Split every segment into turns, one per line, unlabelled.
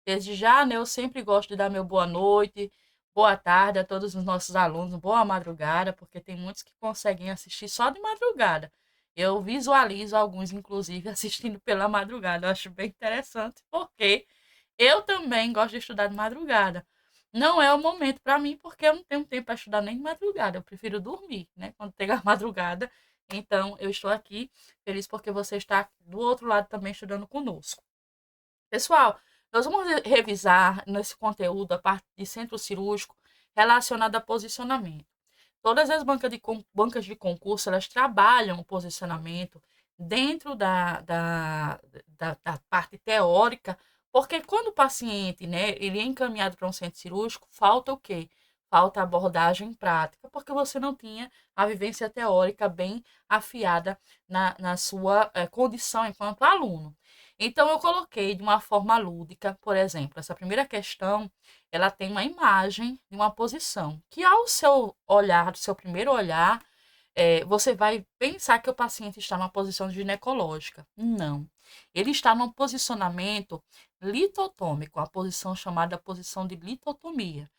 Desde já, né, eu sempre gosto de dar meu boa noite, boa tarde a todos os nossos alunos, boa madrugada, porque tem muitos que conseguem assistir só de madrugada. Eu visualizo alguns, inclusive, assistindo pela madrugada. Eu acho bem interessante, porque eu também gosto de estudar de madrugada. Não é o momento para mim, porque eu não tenho tempo para estudar nem de madrugada. Eu prefiro dormir, né? Quando chega a madrugada. Então, eu estou aqui feliz porque você está do outro lado também estudando conosco. Pessoal, nós vamos revisar nesse conteúdo a parte de centro cirúrgico relacionada a posicionamento. Todas as bancas de concurso, elas trabalham o posicionamento dentro da parte teórica, porque quando o paciente, né, ele é encaminhado para um centro cirúrgico, falta o quê? Falta abordagem prática, porque você não tinha a vivência teórica bem afiada na sua condição enquanto aluno. Então, eu coloquei de uma forma lúdica, por exemplo, essa primeira questão, ela tem uma imagem de uma posição, que ao seu olhar, do seu primeiro olhar, você vai pensar que o paciente está numa posição ginecológica. Não. Ele está num posicionamento litotômico, a posição chamada posição de litotomia.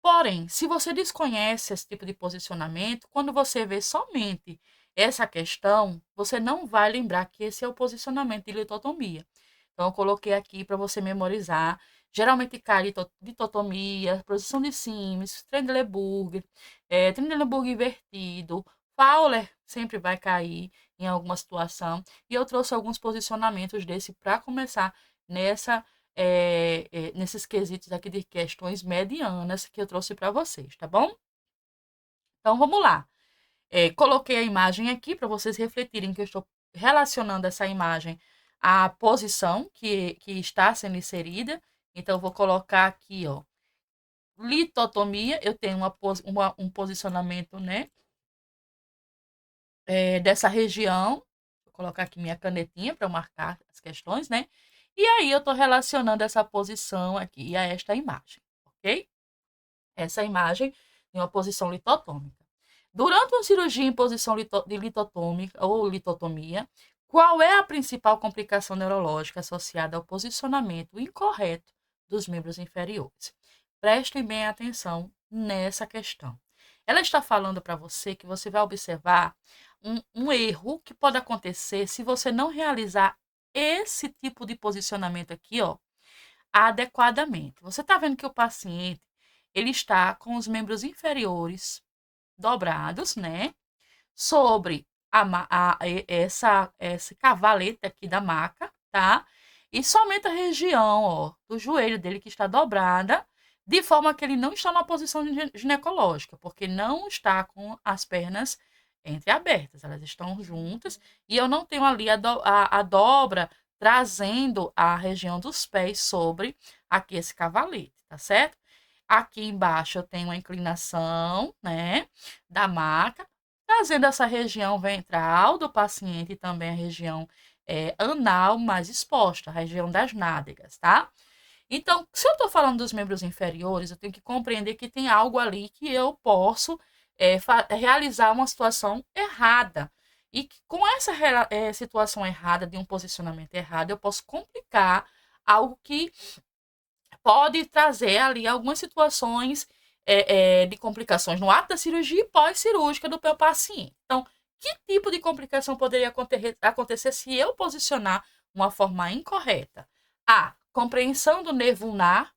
Porém, se você desconhece esse tipo de posicionamento, quando você vê somente essa questão, você não vai lembrar que esse é o posicionamento de litotomia. Então, eu coloquei aqui para você memorizar. Geralmente cai litotomia, posição de Sims, Trendelenburg invertido, Fowler sempre vai cair em alguma situação. E eu trouxe alguns posicionamentos desse para começar nessa nesses quesitos aqui de questões medianas que eu trouxe para vocês, tá bom? Então vamos lá. Coloquei a imagem aqui para vocês refletirem que eu estou relacionando essa imagem à posição que está sendo inserida. Então, eu vou colocar aqui, ó, litotomia. Eu tenho um posicionamento, né, dessa região. Vou colocar aqui minha canetinha para marcar as questões, né? E aí eu estou relacionando essa posição aqui a esta imagem, ok? Essa imagem em uma posição litotômica. Durante uma cirurgia em posição de litotômica ou litotomia, qual é a principal complicação neurológica associada ao posicionamento incorreto dos membros inferiores? Prestem bem atenção nessa questão. Ela está falando para você que você vai observar um erro que pode acontecer se você não realizar esse tipo de posicionamento aqui, ó, adequadamente. Você está vendo que o paciente ele está com os membros inferiores dobrados, né? Sobre esse cavalete aqui da maca, tá? E somente a região, ó, do joelho dele que está dobrada, de forma que ele não está na posição ginecológica, porque não está com as pernas entreabertas, elas estão juntas, e eu não tenho ali a dobra trazendo a região dos pés sobre aqui esse cavalete, tá certo? Aqui embaixo eu tenho a inclinação, né, da maca, trazendo essa região ventral do paciente e também a região anal mais exposta, a região das nádegas, tá? Então, se eu estou falando dos membros inferiores, eu tenho que compreender que tem algo ali que eu posso realizar uma situação errada. E que com essa situação errada, de um posicionamento errado, eu posso complicar algo que pode trazer ali algumas situações de complicações no ato da cirurgia e pós-cirúrgica do meu paciente. Então, que tipo de complicação poderia acontecer se eu posicionar uma forma incorreta? A. Compreensão do nervo ulnar.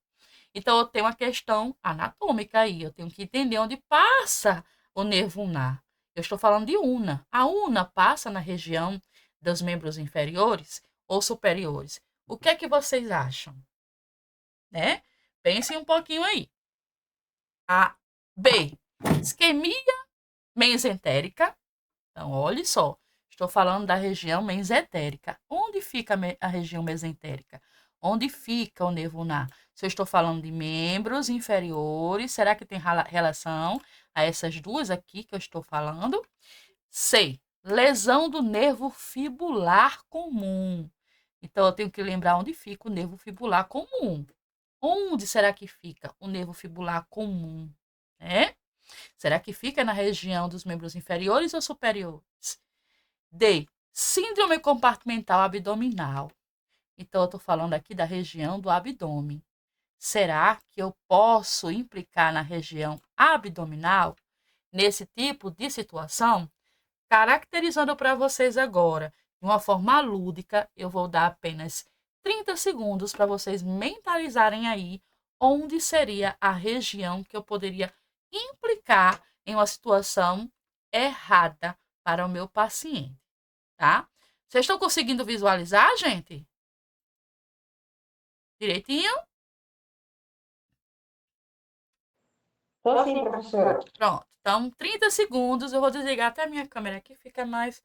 Então, eu tenho uma questão anatômica aí. Eu tenho que entender onde passa o nervo ulnar. Eu estou falando de una. A una passa na região dos membros inferiores ou superiores. O que é que vocês acham? Né? Pensem um pouquinho aí. A B, isquemia mesentérica. Então, olhe só, estou falando da região mesentérica. Onde fica a região mesentérica? Onde fica o nervo ulnar? Se eu estou falando de membros inferiores, será que tem relação a essas duas aqui que eu estou falando? C, lesão do nervo fibular comum. Então, eu tenho que lembrar onde fica o nervo fibular comum. Onde será que fica o nervo fibular comum? Né? Será que fica na região dos membros inferiores ou superiores? D. Síndrome compartimental abdominal. Então, eu estou falando aqui da região do abdômen. Será que eu posso implicar na região abdominal nesse tipo de situação? Caracterizando para vocês agora, de uma forma lúdica, eu vou dar apenas 30 segundos para vocês mentalizarem aí onde seria a região que eu poderia implicar em uma situação errada para o meu paciente, tá? Vocês estão conseguindo visualizar, gente? Direitinho?
Tô sim, professora.
Pronto. Então, 30 segundos. Eu vou desligar até a minha câmera aqui, fica mais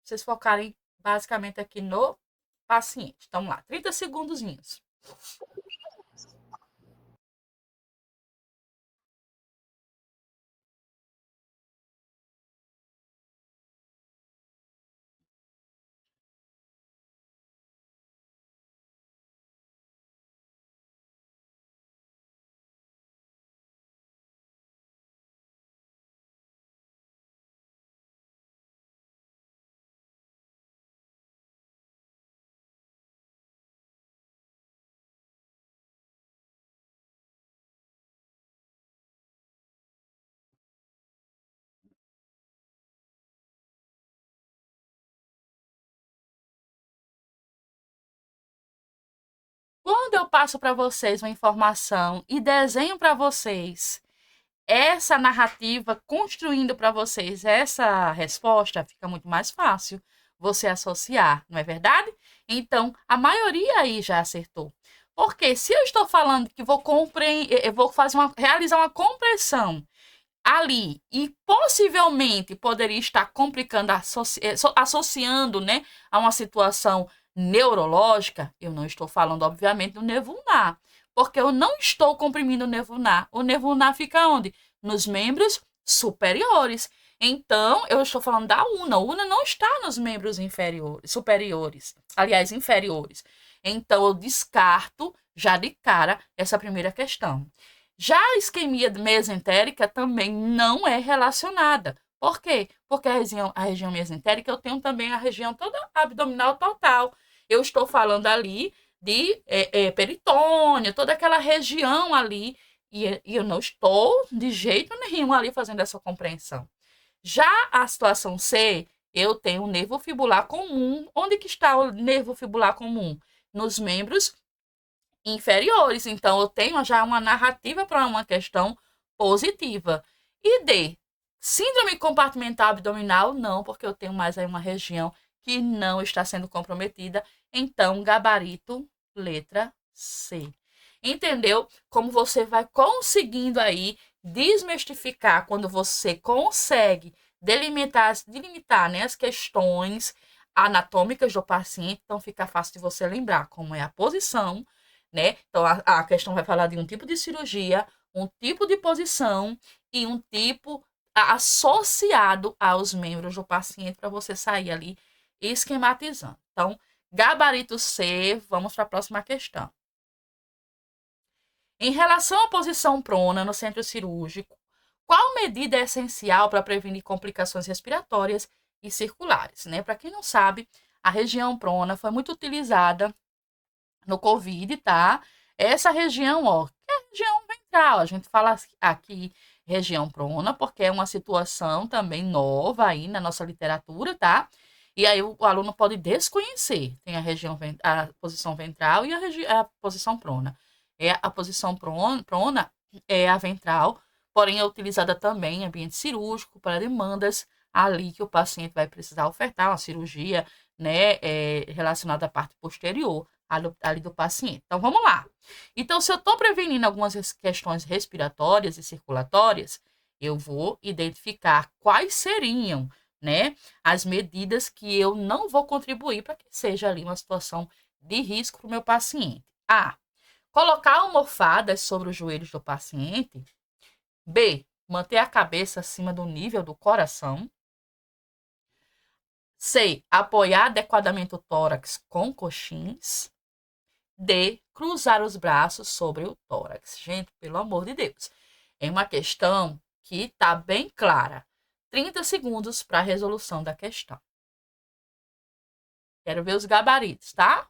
vocês focarem basicamente aqui no paciente. Então, lá, 30 segundozinhos. Quando eu passo para vocês uma informação e desenho para vocês essa narrativa, construindo para vocês essa resposta, fica muito mais fácil você associar, não é verdade? Então, a maioria aí já acertou. Porque se eu estou falando que eu vou realizar uma compressão ali e possivelmente poderia estar complicando, associando, né, a uma situação neurológica, eu não estou falando, obviamente, do nervo ulnar, porque eu não estou comprimindo o nervo ulnar. O nervo ulnar fica onde? Nos membros superiores. Então, eu estou falando da una. A una não está nos membros superiores, aliás, inferiores. Então, eu descarto já de cara essa primeira questão. Já a isquemia mesentérica também não é relacionada. Por quê? Porque a região mesentérica eu tenho também a região toda abdominal total. Eu estou falando ali de peritônio, toda aquela região ali, e eu não estou de jeito nenhum ali fazendo essa compreensão. Já a situação C, eu tenho o nervo fibular comum. Onde que está o nervo fibular comum? Nos membros inferiores. Então, eu tenho já uma narrativa para uma questão positiva. E D, síndrome compartimental abdominal, não, porque eu tenho mais aí uma região que não está sendo comprometida. Então, gabarito, letra C. Entendeu? Como você vai conseguindo aí desmistificar quando você consegue delimitar, né, as questões anatômicas do paciente, então fica fácil de você lembrar como é a posição, né? Então, a questão vai falar de um tipo de cirurgia, um tipo de posição e um tipo associado aos membros do paciente para você sair ali esquematizando. Então, gabarito C, vamos para a próxima questão. Em relação à posição prona no centro cirúrgico, qual medida é essencial para prevenir complicações respiratórias e circulares, né? Para quem não sabe, a região prona foi muito utilizada no COVID, tá? Essa região, ó, que é a região ventral. A gente fala aqui região prona, porque é uma situação também nova aí na nossa literatura, tá? E aí o aluno pode desconhecer. Tem a posição ventral e a posição prona. A posição prona é a ventral, porém é utilizada também em ambiente cirúrgico para demandas ali que o paciente vai precisar ofertar uma cirurgia, né, relacionada à parte posterior ali do paciente. Então, vamos lá. Então, se eu estou prevenindo algumas questões respiratórias e circulatórias, eu vou identificar quais seriam, né, as medidas que eu não vou contribuir para que seja ali uma situação de risco para o meu paciente. A. Colocar almofadas sobre os joelhos do paciente. B. Manter a cabeça acima do nível do coração. C. Apoiar adequadamente o tórax com coxins. D. Cruzar os braços sobre o tórax. Gente, pelo amor de Deus. É uma questão que está bem clara. 30 segundos para a resolução da questão. Quero ver os gabaritos, tá?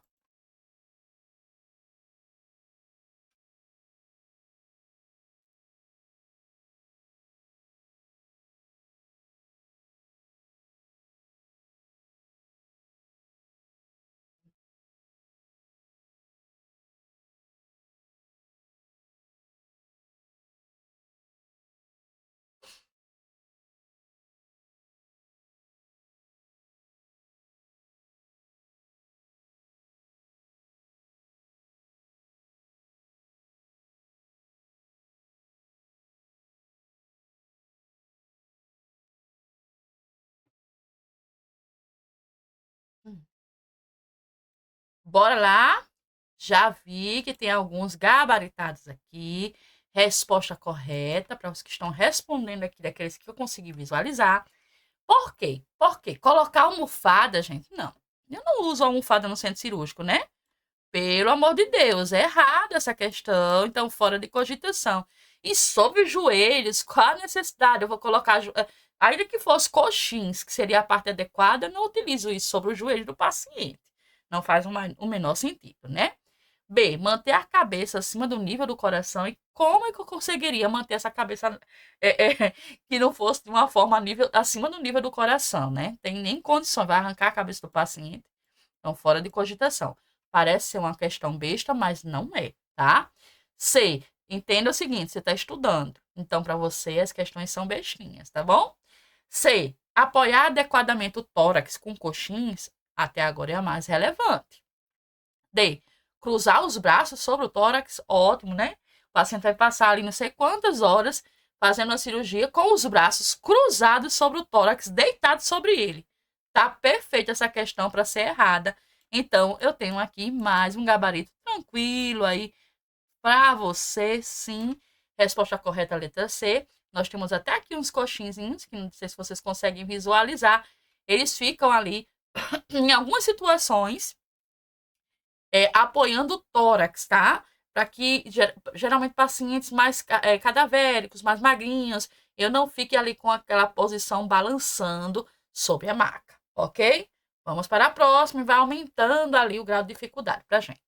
Bora lá. Já vi que tem alguns gabaritados aqui. Resposta correta para os que estão respondendo aqui, daqueles que eu consegui visualizar. Por quê? Porque colocar almofada, gente, não. Eu não uso almofada no centro cirúrgico, né? Pelo amor de Deus, é errado essa questão, então fora de cogitação. E sobre os joelhos, qual a necessidade? Eu vou colocar, ainda que fosse coxins, que seria a parte adequada, eu não utilizo isso sobre o joelho do paciente. Não faz o menor sentido, né? B, manter a cabeça acima do nível do coração. E como é que eu conseguiria manter essa cabeça que não fosse de uma forma acima do nível do coração, né? Tem nem condição, vai arrancar a cabeça do paciente. Então, fora de cogitação. Parece ser uma questão besta, mas não é, tá? C, entenda o seguinte, você está estudando. Então, para você, as questões são bestinhas, tá bom? C, apoiar adequadamente o tórax com coxins, até agora é a mais relevante. D, cruzar os braços sobre o tórax, ótimo, né? O paciente vai passar ali não sei quantas horas fazendo a cirurgia com os braços cruzados sobre o tórax, deitado sobre ele. Tá perfeita essa questão para ser errada. Então, eu tenho aqui mais um gabarito tranquilo aí para você, sim. Resposta correta, letra C. Nós temos até aqui uns coxinhos, que não sei se vocês conseguem visualizar. Eles ficam ali, em algumas situações, apoiando o tórax, tá? Para que, geralmente, pacientes mais cadavéricos, mais magrinhos, eu não fique ali com aquela posição balançando sobre a maca, ok? Vamos para a próxima e vai aumentando ali o grau de dificuldade para a gente.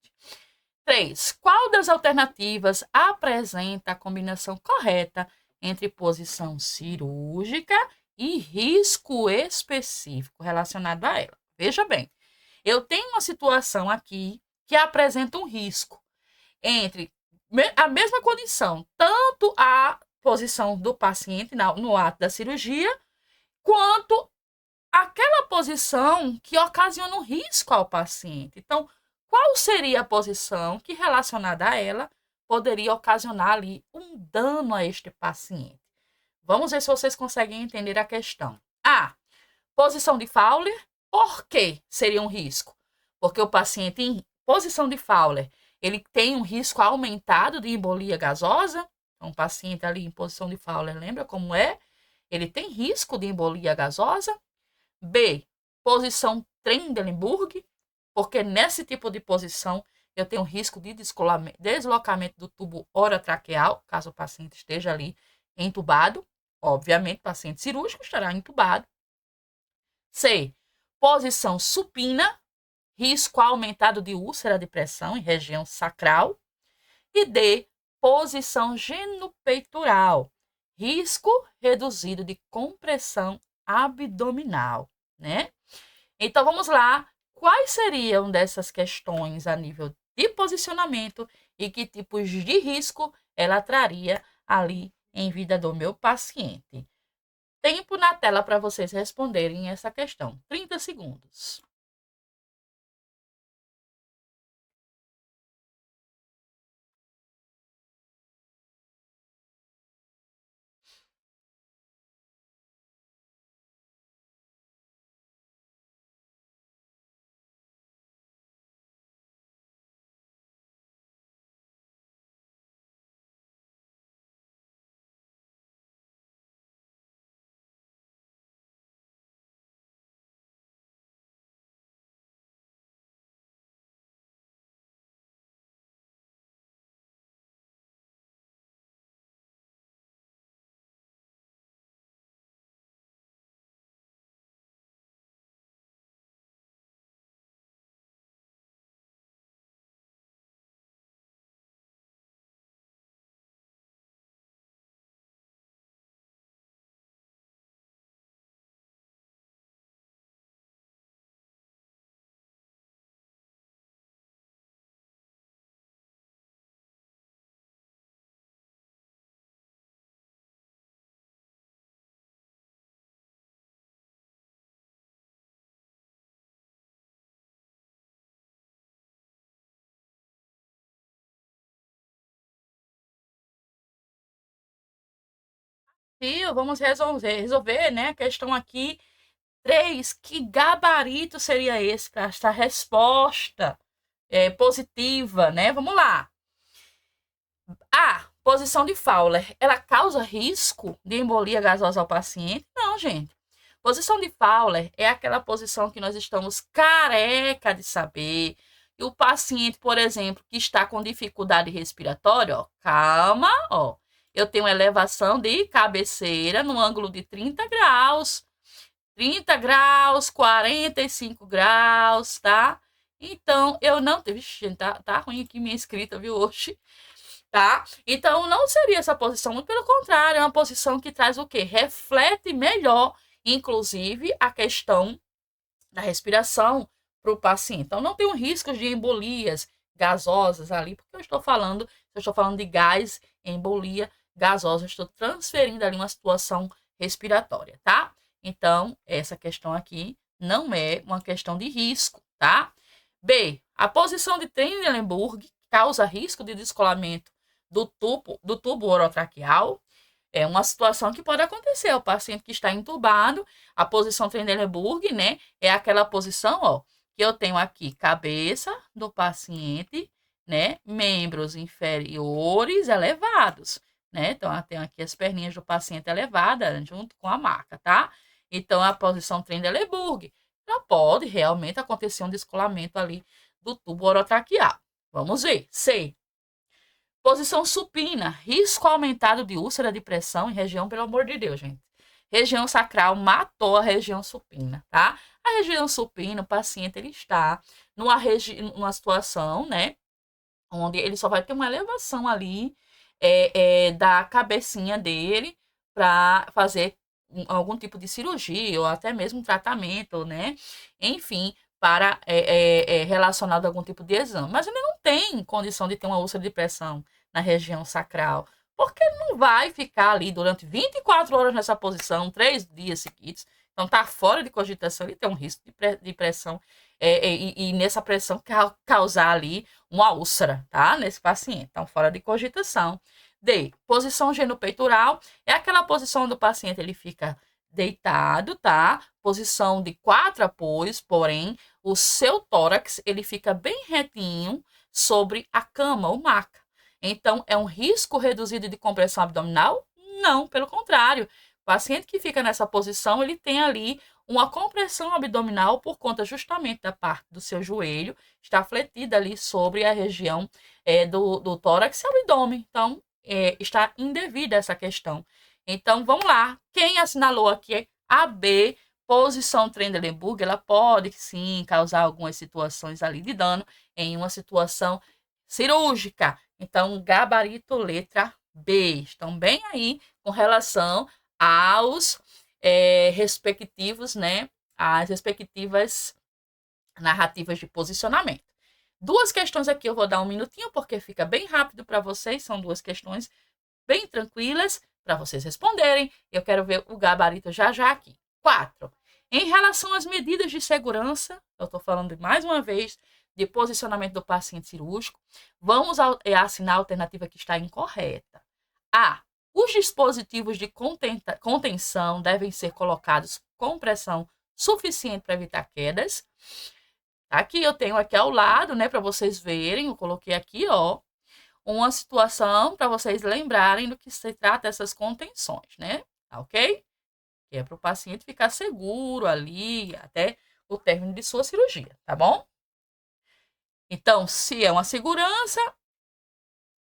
3. Qual das alternativas apresenta a combinação correta entre posição cirúrgica e risco específico relacionado a ela? Veja bem, eu tenho uma situação aqui que apresenta um risco entre a mesma condição, tanto a posição do paciente no ato da cirurgia, quanto aquela posição que ocasiona um risco ao paciente. Então, qual seria a posição que, relacionada a ela, poderia ocasionar ali um dano a este paciente? Vamos ver se vocês conseguem entender a questão. A. Posição de Fowler. Por que seria um risco? Porque o paciente em posição de Fowler, ele tem um risco aumentado de embolia gasosa. Então, o paciente ali em posição de Fowler, lembra como é? Ele tem risco de embolia gasosa. B, posição Trendelenburg, porque nesse tipo de posição eu tenho risco de deslocamento do tubo orotraqueal, caso o paciente esteja ali entubado. Obviamente, o paciente cirúrgico estará entubado. C, posição supina, risco aumentado de úlcera de pressão em região sacral. E D, posição genopeitoral, risco reduzido de compressão abdominal, né? Então vamos lá, quais seriam dessas questões a nível de posicionamento e que tipos de risco ela traria ali em vida do meu paciente? Tempo na tela para vocês responderem essa questão. 30 segundos. E vamos resolver, né, a questão aqui. 3. Que gabarito seria esse para esta resposta? positiva, né? Vamos lá. A posição de Fowler, ela causa risco de embolia gasosa ao paciente? Não, gente. Posição de Fowler é aquela posição que nós estamos careca de saber. E o paciente, por exemplo, que está com dificuldade respiratória, ó, calma, ó. Eu tenho elevação de cabeceira no ângulo de 30 graus. 30 graus, 45 graus, tá? Então, eu não... Vixe, gente, tá ruim aqui minha escrita, viu, hoje? Tá? Então, não seria essa posição, muito pelo contrário, é uma posição que traz o quê? Reflete melhor, inclusive, a questão da respiração para o paciente. Então, não tem riscos de embolias gasosas ali, porque eu estou falando de gás, embolia gasosa, eu estou transferindo ali uma situação respiratória, tá? Então, essa questão aqui não é uma questão de risco, tá? B, a posição de Trendelenburg causa risco de descolamento do tubo orotraqueal. É uma situação que pode acontecer. O paciente que está entubado, a posição Trendelenburg, né? É aquela posição, ó, que eu tenho aqui, cabeça do paciente, né? Membros inferiores elevados, né? Então, eu tenho aqui as perninhas do paciente elevadas junto com a maca, tá? Então, a posição Trendelenburg, já pode realmente acontecer um descolamento ali do tubo orotraqueal. Vamos ver. C. Posição supina, risco aumentado de úlcera de pressão em região, pelo amor de Deus, gente. Região sacral matou a região supina, tá? A região supina, o paciente ele está numa situação, né, onde ele só vai ter uma elevação ali da cabecinha dele para fazer algum tipo de cirurgia ou até mesmo tratamento, né? Enfim, para relacionado a algum tipo de exame. Mas ele não tem condição de ter uma úlcera de pressão na região sacral, porque ele não vai ficar ali durante 24 horas nessa posição, 3 dias seguidos. Então, tá fora de cogitação, ele tem um risco de pressão, e nessa pressão causar ali uma úlcera, tá? Nesse paciente. Então, fora de cogitação. D. Posição genopeitoral é aquela posição do paciente, ele fica deitado, tá? Posição de 4 apoios, porém, o seu tórax, ele fica bem retinho sobre a cama ou maca. Então, é um risco reduzido de compressão abdominal? Não, pelo contrário. O paciente que fica nessa posição, ele tem ali uma compressão abdominal por conta justamente da parte do seu joelho, está fletida ali sobre a região do tórax e abdômen. Então, está indevida essa questão. Então, vamos lá. Quem assinalou aqui é a B, posição Trendelenburg, ela pode sim causar algumas situações ali de dano em uma situação cirúrgica. Então, gabarito letra B. Estão bem aí com relação aos respectivos, né? As respectivas narrativas de posicionamento. Duas questões aqui, eu vou dar um minutinho, porque fica bem rápido para vocês. São duas questões bem tranquilas para vocês responderem. Eu quero ver o gabarito já aqui. 4. Em relação às medidas de segurança, eu estou falando mais uma vez de posicionamento do paciente cirúrgico, vamos assinar a alternativa que está incorreta. A. Os dispositivos de contenção devem ser colocados com pressão suficiente para evitar quedas. Aqui eu tenho aqui ao lado, né, para vocês verem, eu coloquei aqui, ó, uma situação para vocês lembrarem do que se trata essas contenções, né? Ok? Que é para o paciente ficar seguro ali até o término de sua cirurgia, tá bom? Então, se é uma segurança,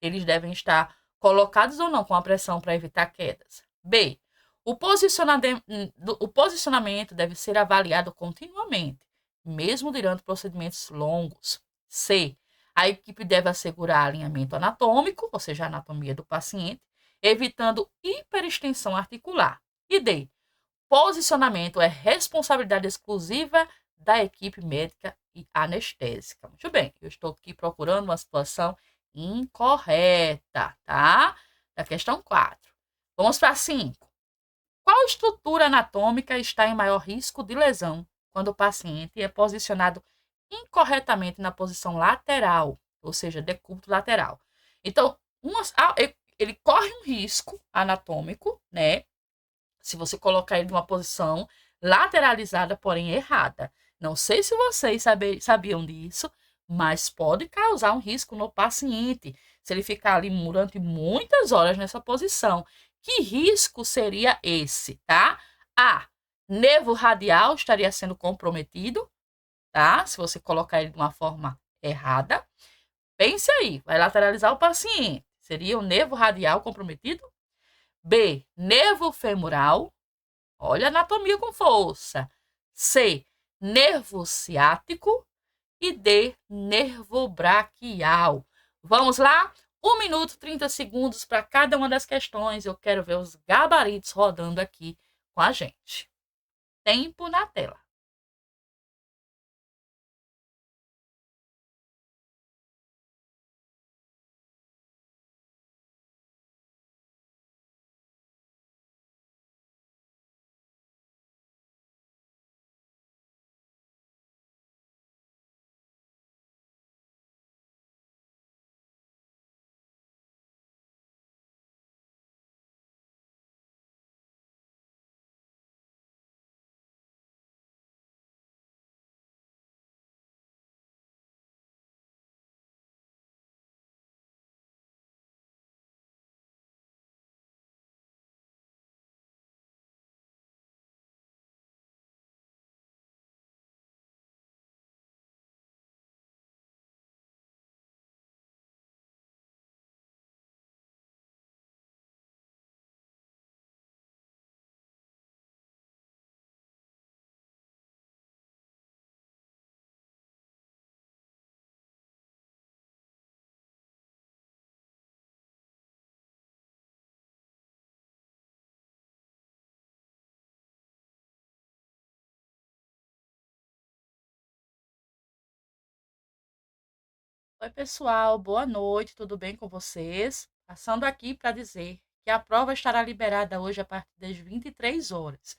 eles devem estar colocados ou não com a pressão para evitar quedas. B. O posicionamento deve ser avaliado continuamente, mesmo durante procedimentos longos. C. A equipe deve assegurar alinhamento anatômico, ou seja, a anatomia do paciente, evitando hiperextensão articular. E D. Posicionamento é responsabilidade exclusiva da equipe médica e anestésica. Muito bem, eu estou aqui procurando uma situação incorreta, tá? Da questão 4. Vamos para 5. Qual estrutura anatômica está em maior risco de lesão quando o paciente é posicionado incorretamente na posição lateral, ou seja, decúbito lateral? Então, ele corre um risco anatômico, né? Se você colocar ele numa posição lateralizada, porém errada. Não sei se vocês sabiam disso, mas pode causar um risco no paciente se ele ficar ali durante muitas horas nessa posição. Que risco seria esse, tá? A. Nervo radial estaria sendo comprometido, tá? Se você colocar ele de uma forma errada. Pense aí, vai lateralizar o paciente. Seria o nervo radial comprometido? B. Nervo femoral. Olha a anatomia com força. C. Nervo ciático. E D. Nervo braquial. Vamos lá? 1 minuto e 30 segundos para cada uma das questões. Eu quero ver os gabaritos rodando aqui com a gente. Tempo na tela. Oi, pessoal, boa noite, tudo bem com vocês? Passando aqui para dizer que a prova estará liberada hoje a partir das 23 horas.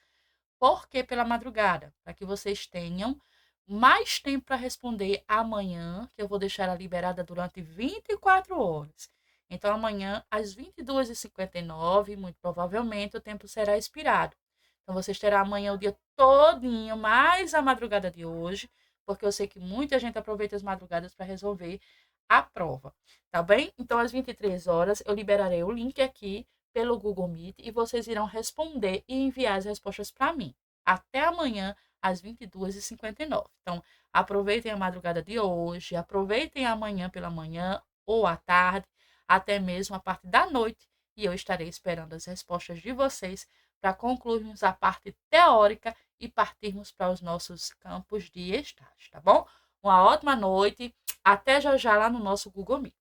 Por que pela madrugada? Para que vocês tenham mais tempo para responder amanhã, que eu vou deixar ela liberada durante 24 horas. Então, amanhã, às 22h59, muito provavelmente, o tempo será expirado. Então, vocês terão amanhã o dia todinho, mais a madrugada de hoje, porque eu sei que muita gente aproveita as madrugadas para resolver a prova, tá bem? Então, às 23 horas, eu liberarei o link aqui pelo Google Meet e vocês irão responder e enviar as respostas para mim. Até amanhã, às 22h59. Então, aproveitem a madrugada de hoje, aproveitem amanhã pela manhã ou à tarde, até mesmo a parte da noite, e eu estarei esperando as respostas de vocês para concluirmos a parte teórica e partirmos para os nossos campos de estágio, tá bom? Uma ótima noite, até já já lá no nosso Google Meet.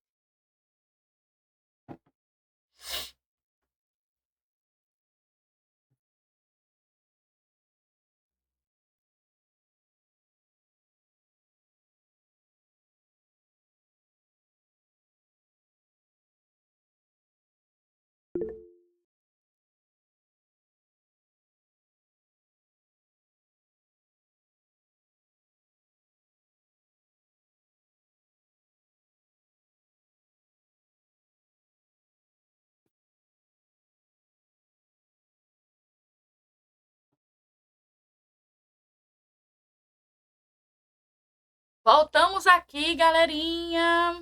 Voltamos aqui, galerinha.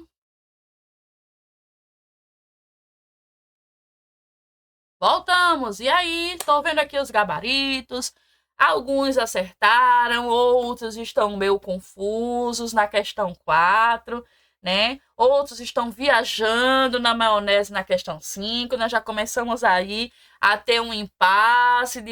Voltamos. E aí, estou vendo aqui os gabaritos. Alguns acertaram, outros estão meio confusos na questão 4, né? Outros estão viajando na maionese na questão 5. Nós já começamos aí a ter um impasse,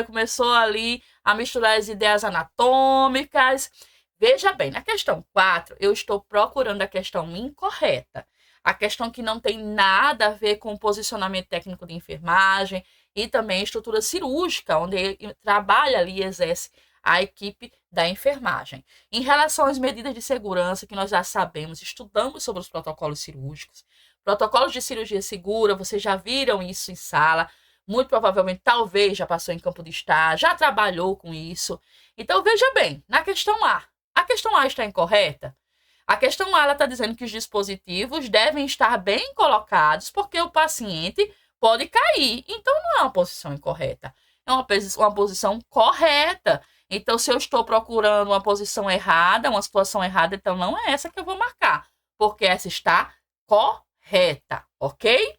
começou ali a misturar as ideias anatômicas. Veja bem, na questão 4, eu estou procurando a questão incorreta. A questão que não tem nada a ver com o posicionamento técnico de enfermagem e também estrutura cirúrgica, onde trabalha ali e exerce a equipe da enfermagem. Em relação às medidas de segurança, que nós já sabemos, estudamos sobre os protocolos cirúrgicos. Protocolos de cirurgia segura, vocês já viram isso em sala, muito provavelmente, talvez, já passou em campo de estágio, já trabalhou com isso. Então, veja bem, na questão a questão A está incorreta? A questão A está dizendo que os dispositivos devem estar bem colocados porque o paciente pode cair. Então, não é uma posição incorreta. É uma posição correta. Então, se eu estou procurando uma posição errada, uma situação errada, então não é essa que eu vou marcar, porque essa está correta, ok?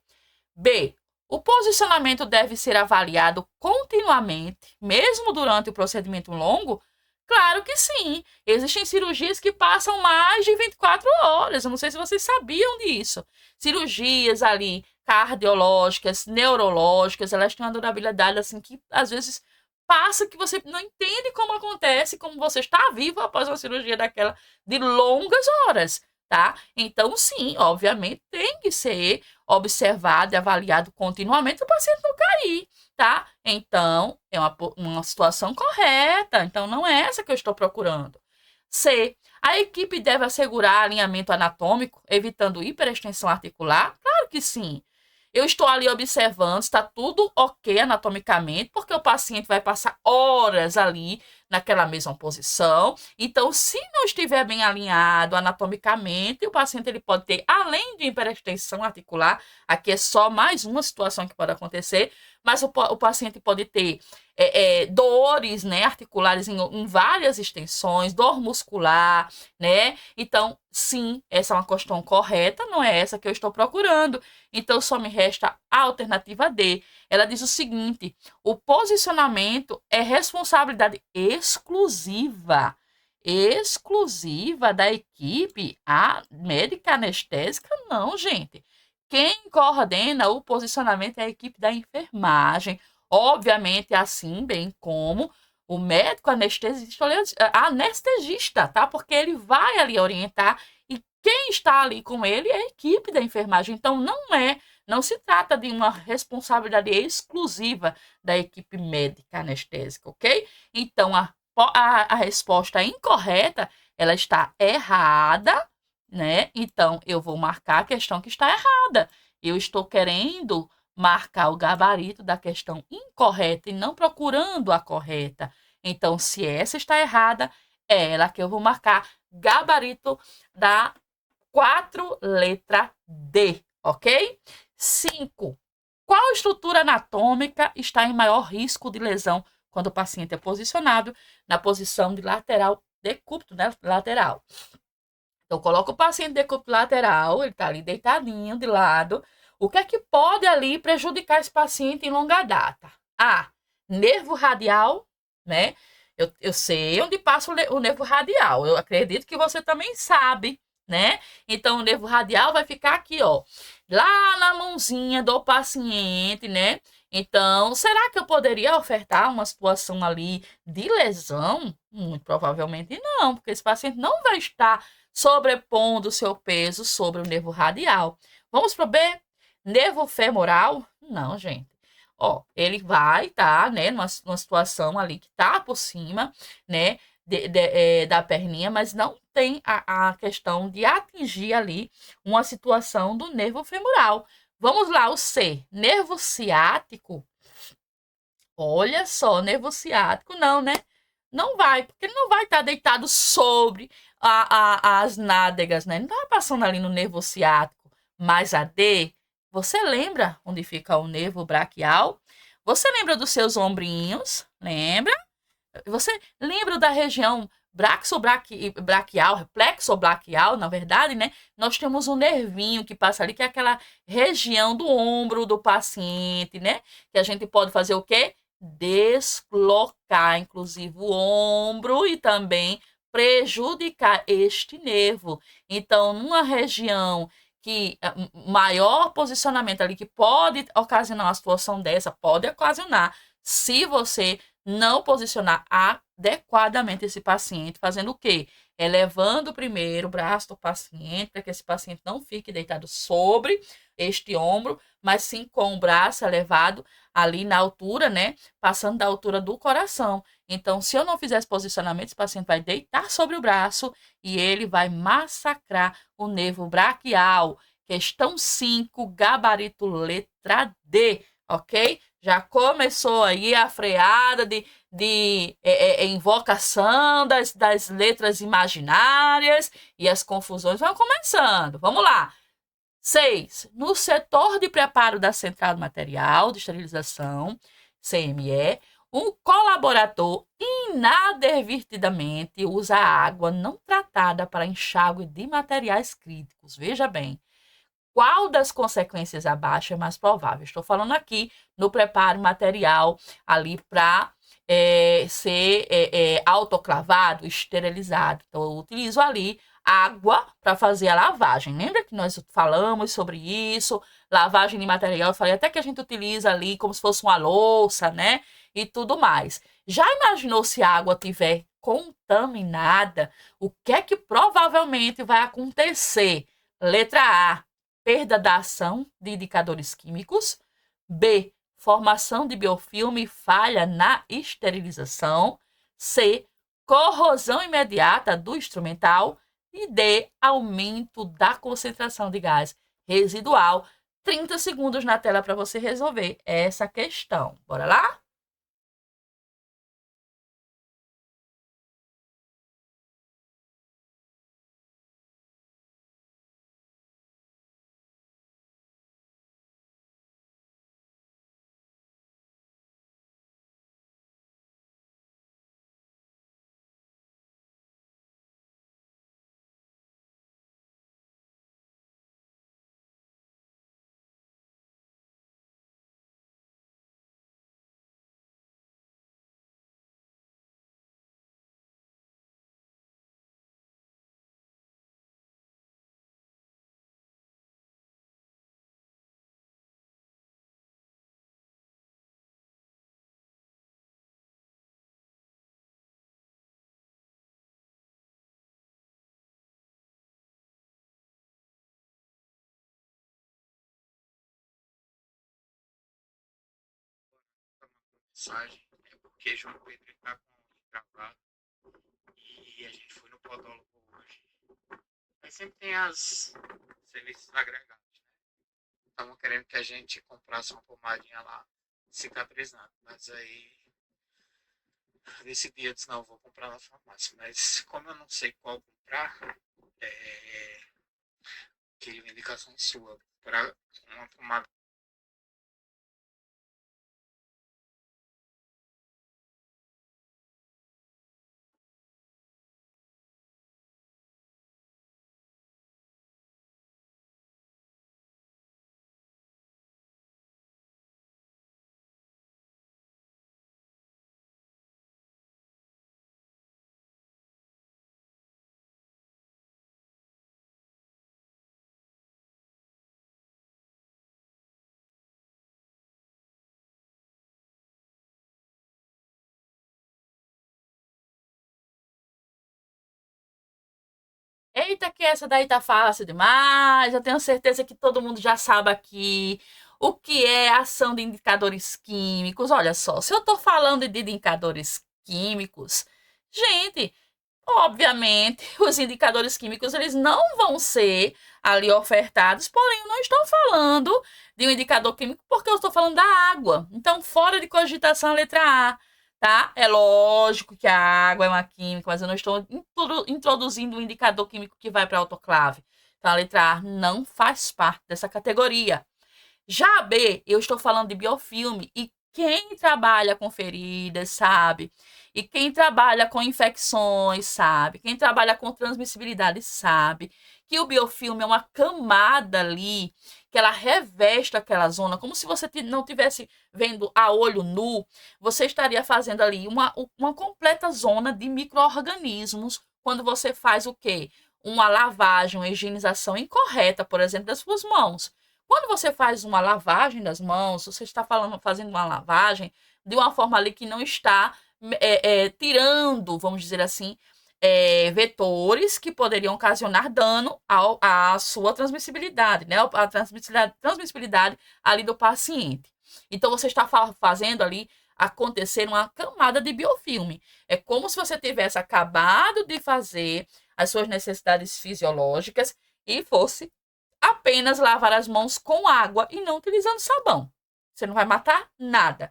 B. O posicionamento deve ser avaliado continuamente, mesmo durante o procedimento longo? Claro que sim. Existem cirurgias que passam mais de 24 horas. Eu não sei se vocês sabiam disso. Cirurgias ali cardiológicas, neurológicas, elas têm uma durabilidade assim que às vezes passa que você não entende como acontece, como você está vivo após uma cirurgia daquela de longas horas, tá? Então, sim, obviamente tem que ser observado e avaliado continuamente o paciente não cair, tá? Então, é uma situação correta. Então, não é essa que eu estou procurando. C. A equipe deve assegurar alinhamento anatômico, evitando hiperextensão articular? Claro que sim. Eu estou ali observando, está tudo ok anatomicamente, porque o paciente vai passar horas ali naquela mesma posição. Então, se não estiver bem alinhado anatomicamente, o paciente ele pode ter, além de hiperextensão articular, aqui é só mais uma situação que pode acontecer, mas o paciente pode ter dores, né, articulares em várias extensões, dor muscular, né? Então, sim, essa é uma questão correta, não é essa que eu estou procurando. Então, só me resta a alternativa D. Ela diz o seguinte: o posicionamento é responsabilidade exclusiva da equipe, a médica anestésica, não, gente. Quem coordena o posicionamento é a equipe da enfermagem, obviamente, assim bem como o médico anestesista, tá? Porque ele vai ali orientar e quem está ali com ele é a equipe da enfermagem. Então, não se trata de uma responsabilidade exclusiva da equipe médica anestésica, ok? Então, a resposta incorreta, ela está errada, né? Então, eu vou marcar a questão que está errada. Eu estou querendo marcar o gabarito da questão incorreta e não procurando a correta. Então, se essa está errada, é ela que eu vou marcar gabarito da 4, letra D, ok? 5. Qual estrutura anatômica está em maior risco de lesão quando o paciente é posicionado na posição de lateral decúbito, né? Lateral. Então, coloca o paciente decúbito lateral, ele está ali deitadinho de lado. O que é que pode ali prejudicar esse paciente em longa data? A. Nervo radial, né? Eu sei onde passa o nervo radial. Eu acredito que você também sabe, né? Então, o nervo radial vai ficar aqui, ó, lá na mãozinha do paciente, né? Então, será que eu poderia ofertar uma situação ali de lesão? Muito provavelmente não, porque esse paciente não vai estar sobrepondo o seu peso sobre o nervo radial. Vamos para o B? Nervo femoral? Não, gente. Ó, ele vai estar, né, numa situação ali que tá por cima, né, da perninha, mas não tem a questão de atingir ali uma situação do nervo femoral. Vamos lá, o C. Nervo ciático. Olha só, nervo ciático, não, né? Não vai, porque ele não vai estar deitado sobre as nádegas, né? Ele não vai passando ali no nervo ciático. Mas a D, você lembra onde fica o nervo braquial? Você lembra dos seus ombrinhos? Lembra? Você lembra da região braquial, plexobraquial, na verdade, né? Nós temos um nervinho que passa ali, que é aquela região do ombro do paciente, né? Que a gente pode fazer o quê? Deslocar, inclusive, o ombro e também prejudicar este nervo. Então, numa região que maior posicionamento ali que pode ocasionar uma situação dessa, pode ocasionar, se você não posicionar adequadamente esse paciente, fazendo o quê? Elevando primeiro o braço do paciente, para que esse paciente não fique deitado sobre este ombro, mas sim com o braço elevado ali na altura, né? Passando da altura do coração. Então, se eu não fizer esse posicionamento, esse paciente vai deitar sobre o braço e ele vai massacrar o nervo braquial. Questão 5, gabarito letra D, ok? Já começou aí a freada de invocação das letras imaginárias e as confusões vão começando. Vamos lá. 6. No setor de preparo da central de material de esterilização, CME, Um colaborador inadvertidamente usa água não tratada para enxágue de materiais críticos. Veja bem, qual das consequências abaixo é mais provável? Estou falando aqui no preparo material ali para ser autoclavado, esterilizado. Então, eu utilizo ali água para fazer a lavagem. Lembra que nós falamos sobre isso? Lavagem de material, eu falei até que a gente utiliza ali como se fosse uma louça, né? E tudo mais. Já imaginou se a água estiver contaminada? O que é que provavelmente vai acontecer? Letra A, perda da ação de indicadores químicos. B, formação de biofilme e falha na esterilização. C, corrosão imediata do instrumental. E D, aumento da concentração de gás residual. 30 segundos na tela para você resolver essa questão. Bora lá?
Mensagem é porque João Pedro está com o gravado e a gente foi no podólogo hoje. Aí sempre tem as serviços agregados, né? Estavam querendo que a gente comprasse uma pomadinha lá, cicatrizando, mas aí decidi, eu disse, não, vou comprar na farmácia, mas como eu não sei qual comprar, queria uma indicação sua para uma pomada.
Eita, que essa daí tá fácil demais. Eu tenho certeza que todo mundo já sabe aqui o que é ação de indicadores químicos. Olha só, se eu tô falando de indicadores químicos, gente, obviamente, os indicadores químicos eles não vão ser ali ofertados, porém eu não estou falando de um indicador químico porque eu estou falando da água. Então, fora de cogitação, a letra A, tá? É lógico que a água é uma química, mas eu não estou introduzindo um indicador químico que vai para a autoclave. Então, a letra A não faz parte dessa categoria. Já a B, eu estou falando de biofilme e quem trabalha com feridas sabe, e quem trabalha com infecções sabe, quem trabalha com transmissibilidade sabe que o biofilme é uma camada ali que ela reveste aquela zona, como se você não tivesse vendo a olho nu, você estaria fazendo ali uma completa zona de micro-organismos quando você faz o quê? Uma lavagem, uma higienização incorreta, por exemplo, das suas mãos. Quando você faz uma lavagem das mãos, você está fazendo uma lavagem de uma forma ali que não está tirando, vamos dizer assim, vetores que poderiam ocasionar dano à sua transmissibilidade, né? A transmissibilidade ali do paciente. Então, você está fazendo ali acontecer uma camada de biofilme. É como se você tivesse acabado de fazer as suas necessidades fisiológicas e fosse apenas lavar as mãos com água e não utilizando sabão. Você não vai matar nada.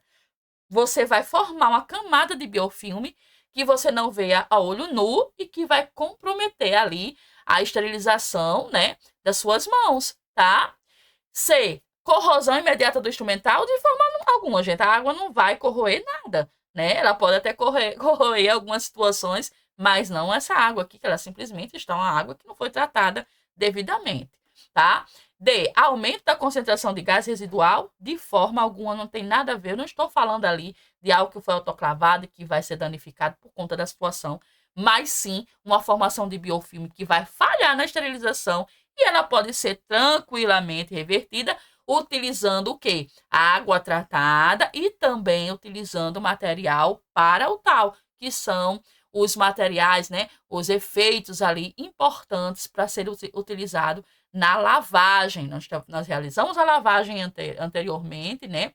Você vai formar uma camada de biofilme que você não vê a olho nu e que vai comprometer ali a esterilização, né, das suas mãos, tá? C, corrosão imediata do instrumental de forma alguma, gente. A água não vai corroer nada. né? Ela pode até corroer algumas situações, mas não essa água aqui, que ela simplesmente está uma água que não foi tratada devidamente, tá? D, aumento da concentração de gás residual, de forma alguma, não tem nada a ver, eu não estou falando ali de algo que foi autoclavado e que vai ser danificado por conta da situação, mas sim uma formação de biofilme que vai falhar na esterilização e ela pode ser tranquilamente revertida utilizando o quê? Água tratada e também utilizando material para o tal, que são os materiais, né? Os efeitos ali importantes para ser utilizado na lavagem. Nós realizamos a lavagem anteriormente, né?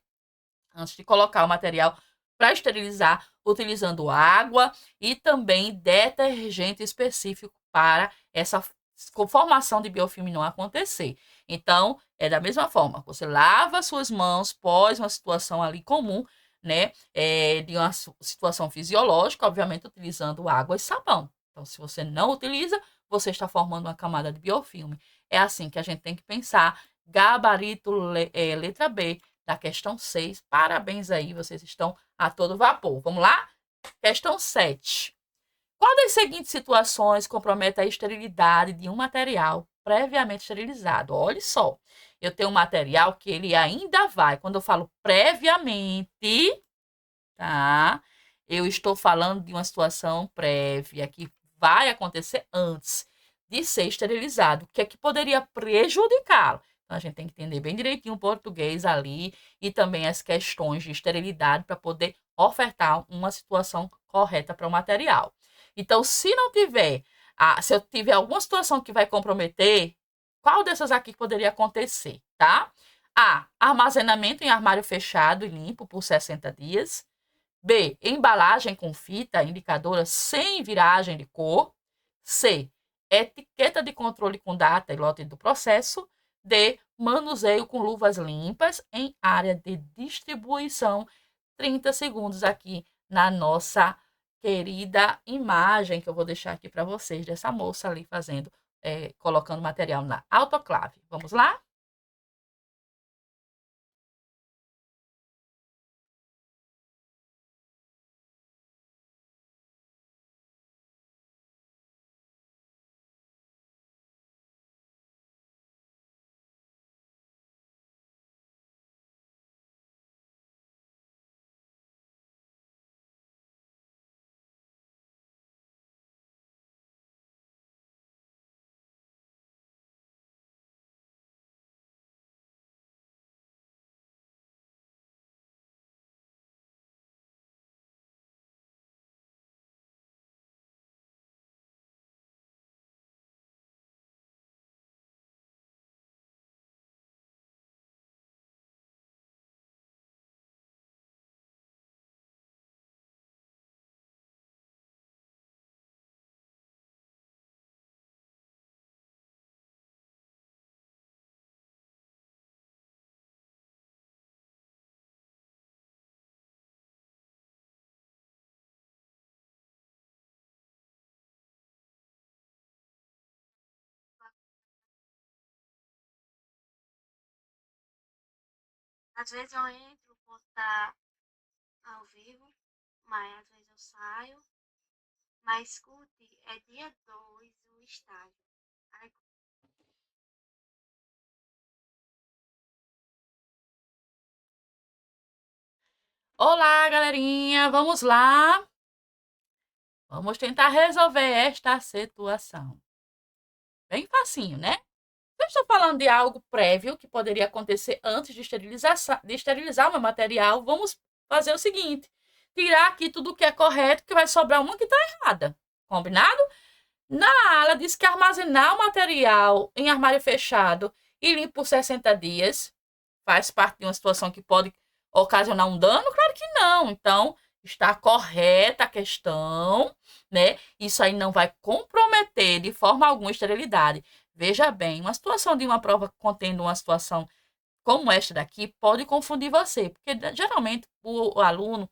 Antes de colocar o material para esterilizar, utilizando água e também detergente específico para essa formação de biofilme não acontecer. Então, é da mesma forma, você lava suas mãos pós uma situação ali comum, né, de uma situação fisiológica, obviamente utilizando água e sabão. Então, se você não utiliza, você está formando uma camada de biofilme. É assim que a gente tem que pensar. Gabarito, letra B, da questão 6. Parabéns aí, vocês estão a todo vapor. Vamos lá? Questão 7. Qual das seguintes situações compromete a esterilidade de um material previamente esterilizado? Olha só, eu tenho um material que ele ainda vai. Quando eu falo previamente, tá? Eu estou falando de uma situação prévia que vai acontecer antes de ser esterilizado. O que é que poderia prejudicá-lo? Então, a gente tem que entender bem direitinho o português ali e também as questões de esterilidade para poder ofertar uma situação correta para o material. Então, se não tiver, se eu tiver alguma situação que vai comprometer, qual dessas aqui poderia acontecer, tá? A, armazenamento em armário fechado e limpo por 60 dias. B, embalagem com fita indicadora sem viragem de cor. C, etiqueta de controle com data e lote do processo. D, manuseio com luvas limpas em área de distribuição. 30 segundos aqui na nossa querida imagem que eu vou deixar aqui para vocês dessa moça ali fazendo, colocando material na autoclave. Vamos lá?
Às vezes eu entro, posso estar ao vivo, mas às vezes eu saio. Mas escute, é dia 2 o estágio. Aí,
Olá, galerinha, vamos lá. Vamos tentar resolver esta situação. Bem facinho, né? Eu estou falando de algo prévio que poderia acontecer antes de esterilizar o meu material. Vamos fazer o seguinte: tirar aqui tudo que é correto, que vai sobrar uma que está errada. Combinado? Na ala diz que armazenar o material em armário fechado e limpo por 60 dias faz parte de uma situação que pode ocasionar um dano? Claro que não. Então, está correta a questão, né? Isso aí não vai comprometer de forma alguma a esterilidade. Veja bem, uma situação de uma prova contendo uma situação como esta daqui pode confundir você, porque geralmente o aluno,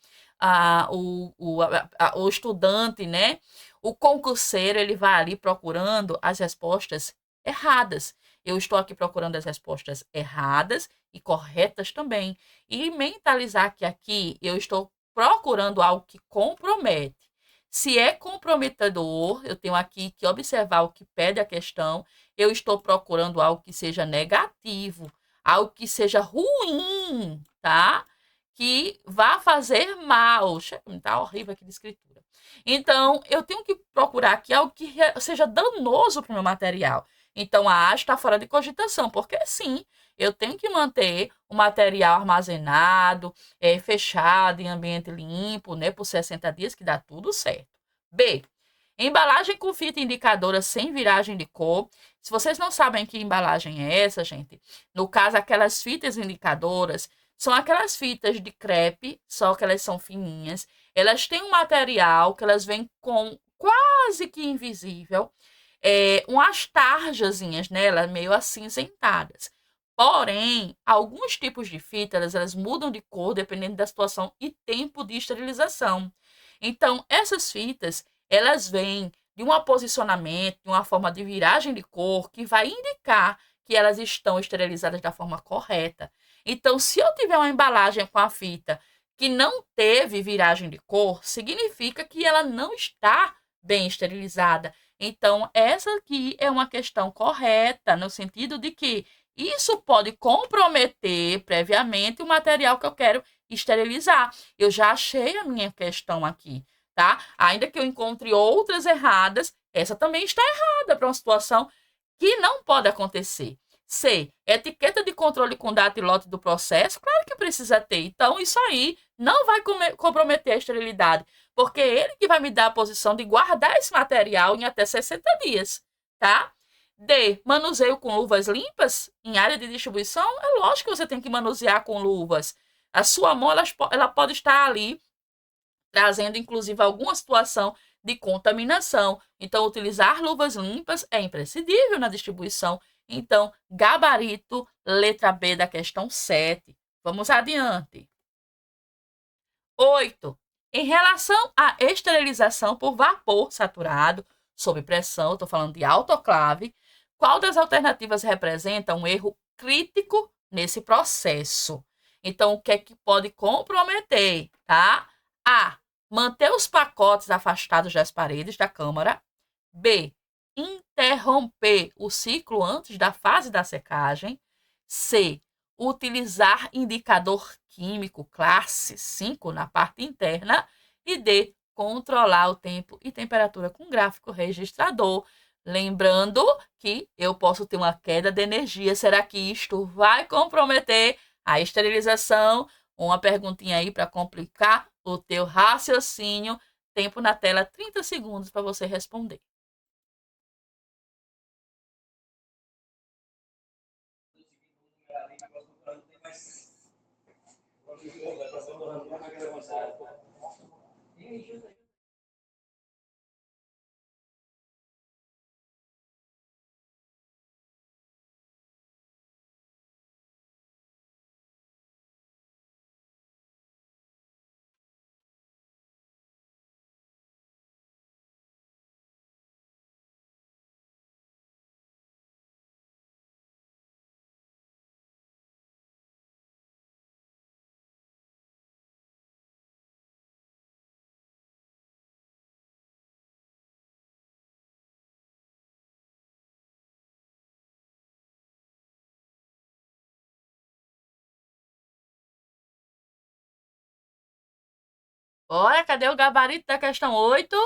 o estudante, né, o concurseiro, ele vai ali procurando as respostas erradas. Eu estou aqui procurando as respostas erradas e corretas também. E mentalizar que aqui eu estou procurando algo que compromete. Se é comprometedor, eu tenho aqui que observar o que pede a questão. Eu estou procurando algo que seja negativo, algo que seja ruim, tá? Que vá fazer mal. Tá horrível aqui de escritura. Então, eu tenho que procurar aqui algo que seja danoso para o meu material. Então, a A está fora de cogitação, porque sim, eu tenho que manter o material armazenado, fechado, em ambiente limpo, né, por 60 dias, que dá tudo certo. B. Embalagem com fita indicadora sem viragem de cor. Se vocês não sabem que embalagem é essa, gente, no caso, aquelas fitas indicadoras são aquelas fitas de crepe, só que elas são fininhas. Elas têm um material que elas vêm com quase que invisível, umas tarjazinhas nela, meio acinzentadas. Porém, alguns tipos de fita, elas mudam de cor dependendo da situação e tempo de esterilização. Então, essas fitas, elas vêm de um posicionamento, de uma forma de viragem de cor, que vai indicar que elas estão esterilizadas da forma correta. Então, se eu tiver uma embalagem com a fita que não teve viragem de cor, significa que ela não está bem esterilizada. Então, essa aqui é uma questão correta, no sentido de que isso pode comprometer previamente o material que eu quero esterilizar. Eu já achei a minha questão aqui, tá? Ainda que eu encontre outras erradas, essa também está errada para uma situação que não pode acontecer. C. Etiqueta de controle com data e lote do processo? Claro que precisa ter. Então, isso aí não vai comprometer a esterilidade, porque é ele que vai me dar a posição de guardar esse material em até 60 dias, tá? D. Manuseio com luvas limpas em área de distribuição? É lógico que você tem que manusear com luvas. A sua mão, ela pode estar ali, trazendo, inclusive, alguma situação de contaminação. Então, utilizar luvas limpas é imprescindível na distribuição. Então, gabarito, letra B da questão 7. Vamos adiante. 8. Em relação à esterilização por vapor saturado, sob pressão, estou falando de autoclave, qual das alternativas representa um erro crítico nesse processo? Então, o que é que pode comprometer, tá? A. Manter os pacotes afastados das paredes da câmara. B. Interromper o ciclo antes da fase da secagem. C. Utilizar indicador químico classe 5 na parte interna. E D. Controlar o tempo e temperatura com gráfico registrador. Lembrando que eu posso ter uma queda de energia. Será que isto vai comprometer a esterilização? Uma perguntinha aí para complicar o teu raciocínio. Tempo na tela, 30 segundos para você responder. Bora, cadê o gabarito da questão 8?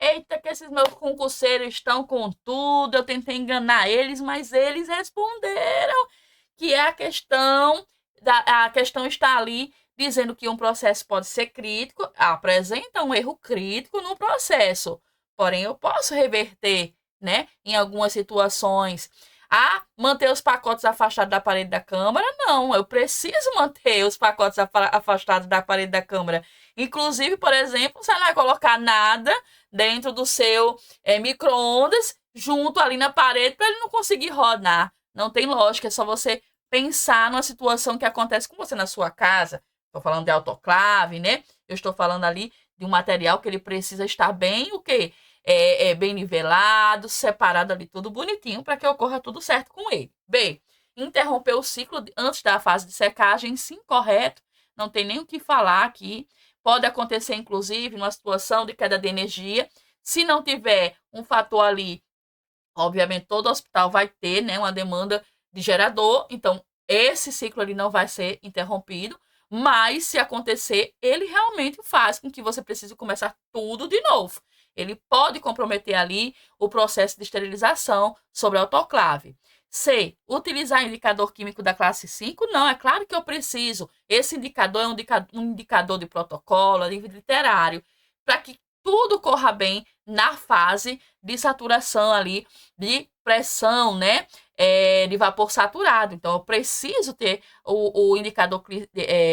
Eita, que esses meus concurseiros estão com tudo. Eu tentei enganar eles, mas eles responderam que é a questão, a questão está ali dizendo que um processo pode ser crítico, apresenta um erro crítico no processo. Porém, eu posso reverter, né, em algumas situações. Manter os pacotes afastados da parede da câmara? Não, eu preciso manter os pacotes afastados da parede da câmara. Inclusive, por exemplo, você não vai colocar nada dentro do seu micro-ondas junto ali na parede para ele não conseguir rodar. Não tem lógica, é só você pensar numa situação que acontece com você na sua casa. Estou falando de autoclave, né? Eu estou falando ali de um material que ele precisa estar bem, o quê? Bem nivelado, separado ali, tudo bonitinho, para que ocorra tudo certo com ele. B, interromper o ciclo antes da fase de secagem, sim, correto. Não tem nem o que falar aqui. Pode acontecer, inclusive, numa situação de queda de energia. Se não tiver um fator ali, obviamente, todo hospital vai ter, né, uma demanda de gerador. Então, esse ciclo ali não vai ser interrompido. Mas, se acontecer, ele realmente faz com que você precise começar tudo de novo. Ele pode comprometer ali o processo de esterilização sobre a autoclave. C. Utilizar indicador químico da classe 5? Não, é claro que eu preciso. Esse indicador é um indicador de protocolo, de literário, para que tudo corra bem na fase de saturação ali, de pressão, né? De vapor saturado. Então, eu preciso ter o indicador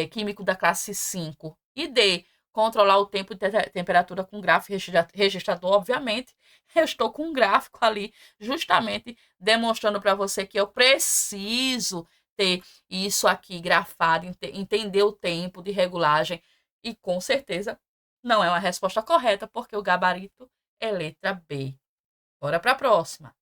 químico da classe 5. E D, controlar o tempo de temperatura com gráfico registrador, obviamente. Eu estou com um gráfico ali, justamente demonstrando para você que eu preciso ter isso aqui grafado, entender o tempo de regulagem. E, com certeza, não é uma resposta correta, porque o gabarito é letra B. Bora para a próxima.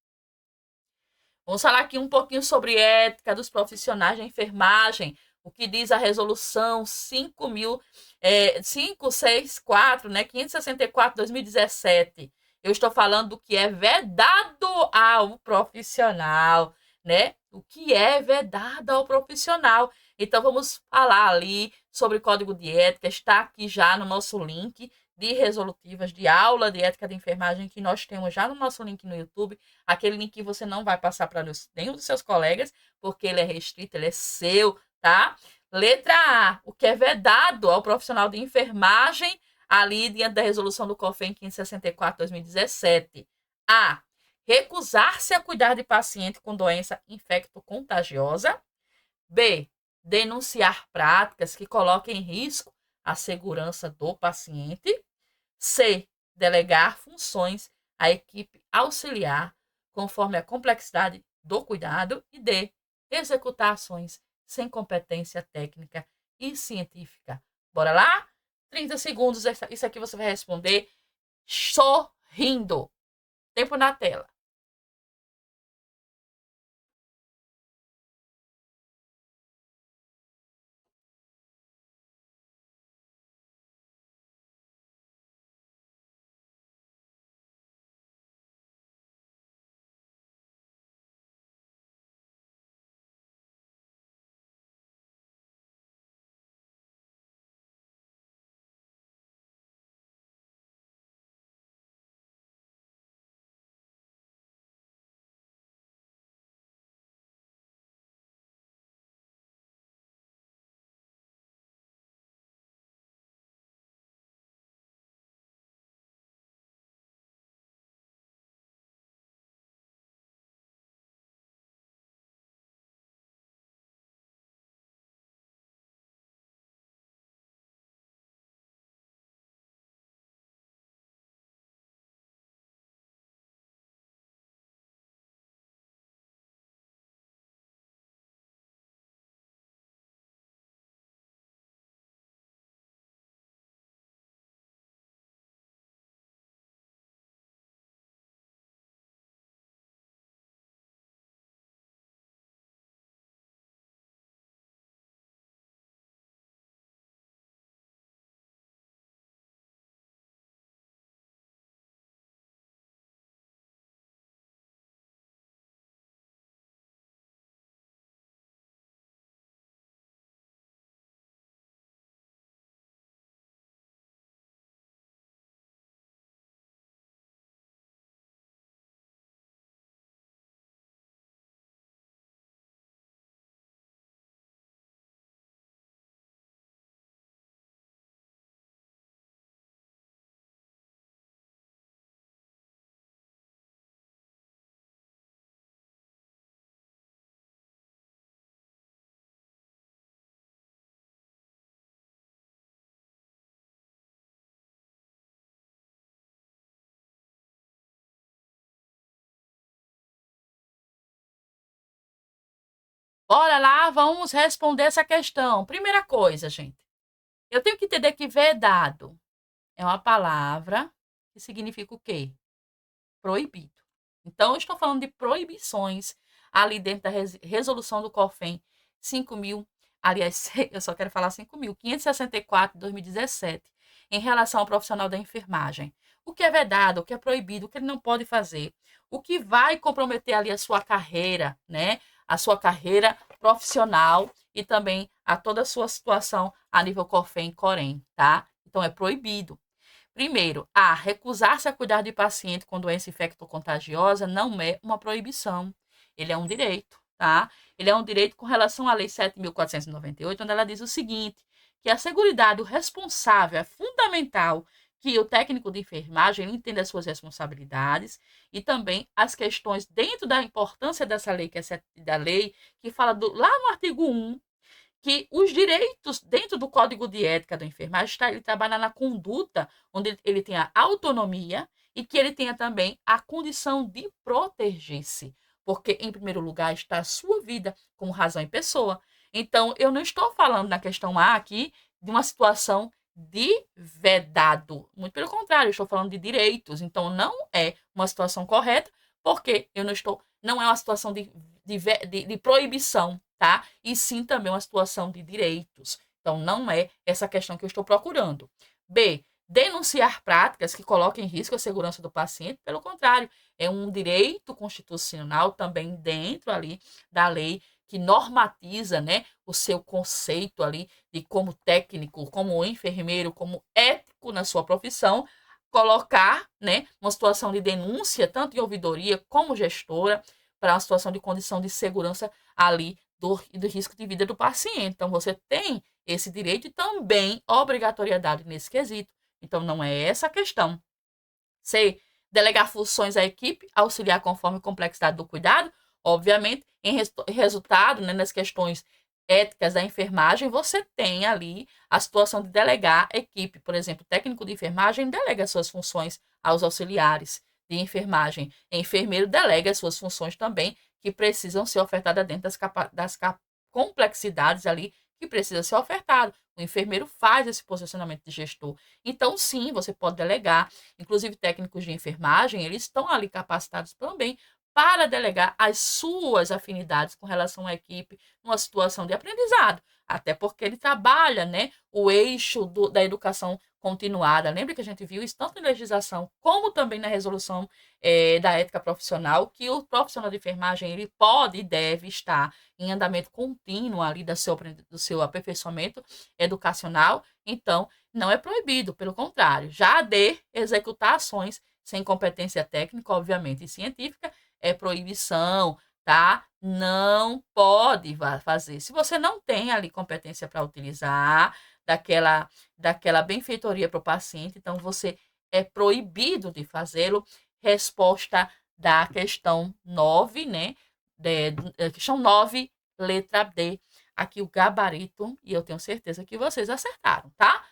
Vamos falar aqui um pouquinho sobre ética dos profissionais da enfermagem, o que diz a resolução 564, né, 564, 2017. Eu estou falando do que é vedado ao profissional, né? O que é vedado ao profissional. Então, vamos falar ali sobre o código de ética, está aqui já no nosso link de resolutivas de aula de ética de enfermagem que nós temos já no nosso link no YouTube. Aquele link que você não vai passar para nenhum dos seus colegas, porque ele é restrito, ele é seu, tá? Letra A, o que é vedado ao profissional de enfermagem ali diante da resolução do COFEN 564/2017. A, recusar-se a cuidar de paciente com doença infecto-contagiosa. B, denunciar práticas que coloquem em risco a segurança do paciente. C, delegar funções à equipe auxiliar conforme a complexidade do cuidado. E D, executar ações sem competência técnica e científica. Bora lá? 30 segundos, isso aqui você vai responder sorrindo. Tempo na tela. Bora lá, vamos responder essa questão. Primeira coisa, gente. Eu tenho que entender que vedado é uma palavra que significa o quê? Proibido. Então, eu estou falando de proibições ali dentro da resolução do COFEN 5.000, aliás, eu só quero falar 5.564 de 2017, em relação ao profissional da enfermagem. O que é vedado, o que é proibido, o que ele não pode fazer, o que vai comprometer ali a sua carreira, né? A sua carreira profissional e também a toda a sua situação a nível COFEN e COREN, tá? Então, é proibido. Primeiro, A. Recusar-se a cuidar de paciente com doença infecto-contagiosa não é uma proibição. Ele é um direito, tá? Ele é um direito com relação à Lei 7.498, onde ela diz o seguinte, que a seguridade do responsável é fundamental que o técnico de enfermagem entenda as suas responsabilidades e também as questões dentro da importância dessa lei, que é da lei, que fala lá no artigo 1, que os direitos dentro do Código de Ética da enfermagem, ele trabalha na conduta, onde ele tem a autonomia e que ele tenha também a condição de proteger-se. Porque, em primeiro lugar, está a sua vida como razão em pessoa. Então, eu não estou falando na questão A aqui de uma situação de vedado. Muito pelo contrário, eu estou falando de direitos. Então, não é uma situação correta, porque eu não é uma situação de proibição, tá? E sim também uma situação de direitos. Então, não é essa questão que eu estou procurando. B. Denunciar práticas que coloquem em risco a segurança do paciente. Pelo contrário, é um direito constitucional também dentro ali da lei que normatiza, né, o seu conceito ali de como técnico, como enfermeiro, como ético na sua profissão, colocar, né, uma situação de denúncia, tanto em ouvidoria como gestora, para uma situação de condição de segurança ali do risco de vida do paciente. Então, você tem esse direito e também obrigatoriedade nesse quesito. Então, não é essa a questão. C. Delegar funções à equipe, auxiliar conforme a complexidade do cuidado. Obviamente, em resultado, né, nas questões éticas da enfermagem, você tem ali a situação de delegar a equipe. Por exemplo, o técnico de enfermagem delega suas funções aos auxiliares de enfermagem. O enfermeiro delega suas funções também, que precisam ser ofertadas dentro das complexidades ali que precisa ser ofertado. O enfermeiro faz esse posicionamento de gestor. Então, sim, você pode delegar. Inclusive, técnicos de enfermagem, eles estão ali capacitados também para delegar as suas afinidades com relação à equipe numa situação de aprendizado. Até porque ele trabalha, né, o eixo da educação continuada. Lembra que a gente viu isso tanto em legislação como também na resolução da ética profissional, que o profissional de enfermagem ele pode e deve estar em andamento contínuo ali do seu aperfeiçoamento educacional. Então, não é proibido, pelo contrário. Já de executar ações sem competência técnica, obviamente, e científica, é proibição, tá? Não pode fazer. Se você não tem ali competência para utilizar daquela benfeitoria para o paciente, então você é proibido de fazê-lo. Resposta da questão 9, né? Questão 9, letra D. Aqui o gabarito, e eu tenho certeza que vocês acertaram, tá?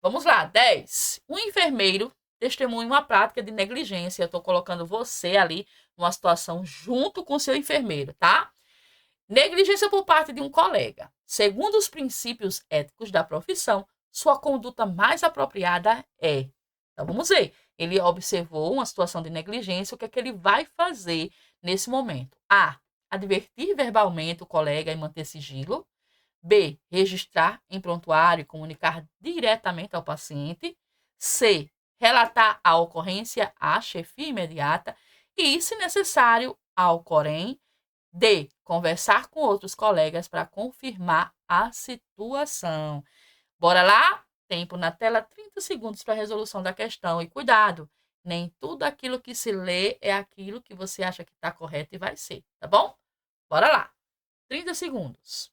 Vamos lá, 10. Um enfermeiro testemunha uma prática de negligência. Eu estou colocando você ali numa situação junto com o seu enfermeiro, tá? Negligência por parte de um colega. Segundo os princípios éticos da profissão, sua conduta mais apropriada é. Então vamos ver. Ele observou uma situação de negligência, o que é que ele vai fazer nesse momento? A. Advertir verbalmente o colega e manter sigilo. B. Registrar em prontuário e comunicar diretamente ao paciente. C. Relatar a ocorrência à chefia imediata e, se necessário, ao COREN. D. Conversar com outros colegas para confirmar a situação. Bora lá? Tempo na tela, 30 segundos para a resolução da questão. E cuidado, nem tudo aquilo que se lê é aquilo que você acha que está correto e vai ser, tá bom? Bora lá. 30 segundos.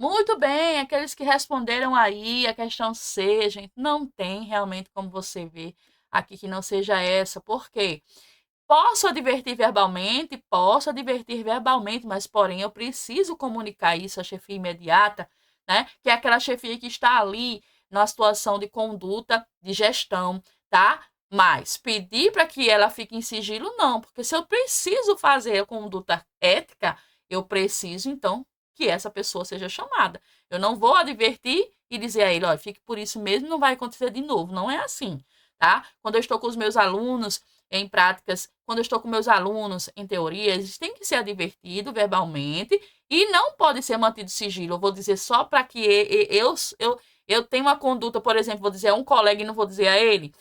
Muito bem, aqueles que responderam aí, a questão C, gente, não tem realmente como você ver aqui que não seja essa. Por quê? Posso advertir verbalmente, mas porém eu preciso comunicar isso à chefia imediata, né? Que é aquela chefia que está ali na situação de conduta de gestão, tá? Mas pedir para que ela fique em sigilo, não, porque se eu preciso fazer a conduta ética, eu preciso então que essa pessoa seja chamada. Eu não vou advertir e dizer a ele, olha, fique por isso mesmo, não vai acontecer de novo. Não é assim, tá? Quando eu estou com os meus alunos em práticas, quando eu estou com meus alunos em teoria, eles têm que ser advertidos verbalmente e não pode ser mantido sigilo. Eu vou dizer só para que eu tenha uma conduta, por exemplo, vou dizer a um colega e não vou dizer a ele.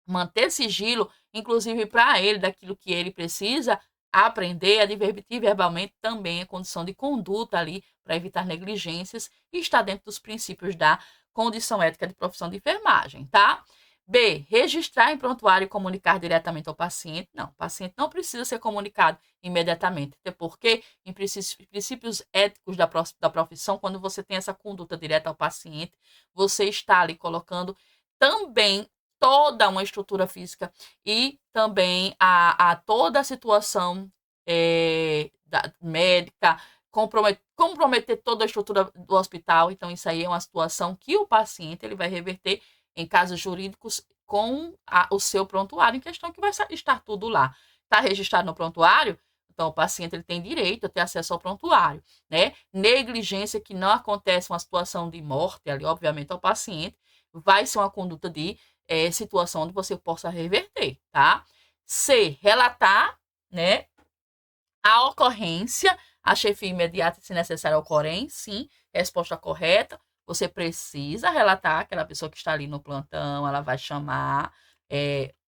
Manter sigilo, inclusive para ele, daquilo que ele precisa aprender, advertir verbalmente também é condição de conduta ali para evitar negligências e está dentro dos princípios da condição ética de profissão de enfermagem, tá? B. Registrar em prontuário e comunicar diretamente ao paciente. Não, o paciente não precisa ser comunicado imediatamente, até porque, em princípios éticos da profissão, quando você tem essa conduta direta ao paciente, você está ali colocando também toda uma estrutura física e também a toda a situação médica, comprometer toda a estrutura do hospital. Então, isso aí é uma situação que o paciente ele vai reverter em casos jurídicos com o seu prontuário em questão, que vai estar tudo lá. Está registrado no prontuário? Então, o paciente ele tem direito a ter acesso ao prontuário, né? Negligência que não acontece uma situação de morte ali, obviamente, ao paciente, vai ser uma conduta de situação onde você possa reverter, tá? C, relatar, né, a ocorrência, a chefia imediata, se necessário, ocorrência, sim, resposta correta. Você precisa relatar aquela pessoa que está ali no plantão, ela vai chamar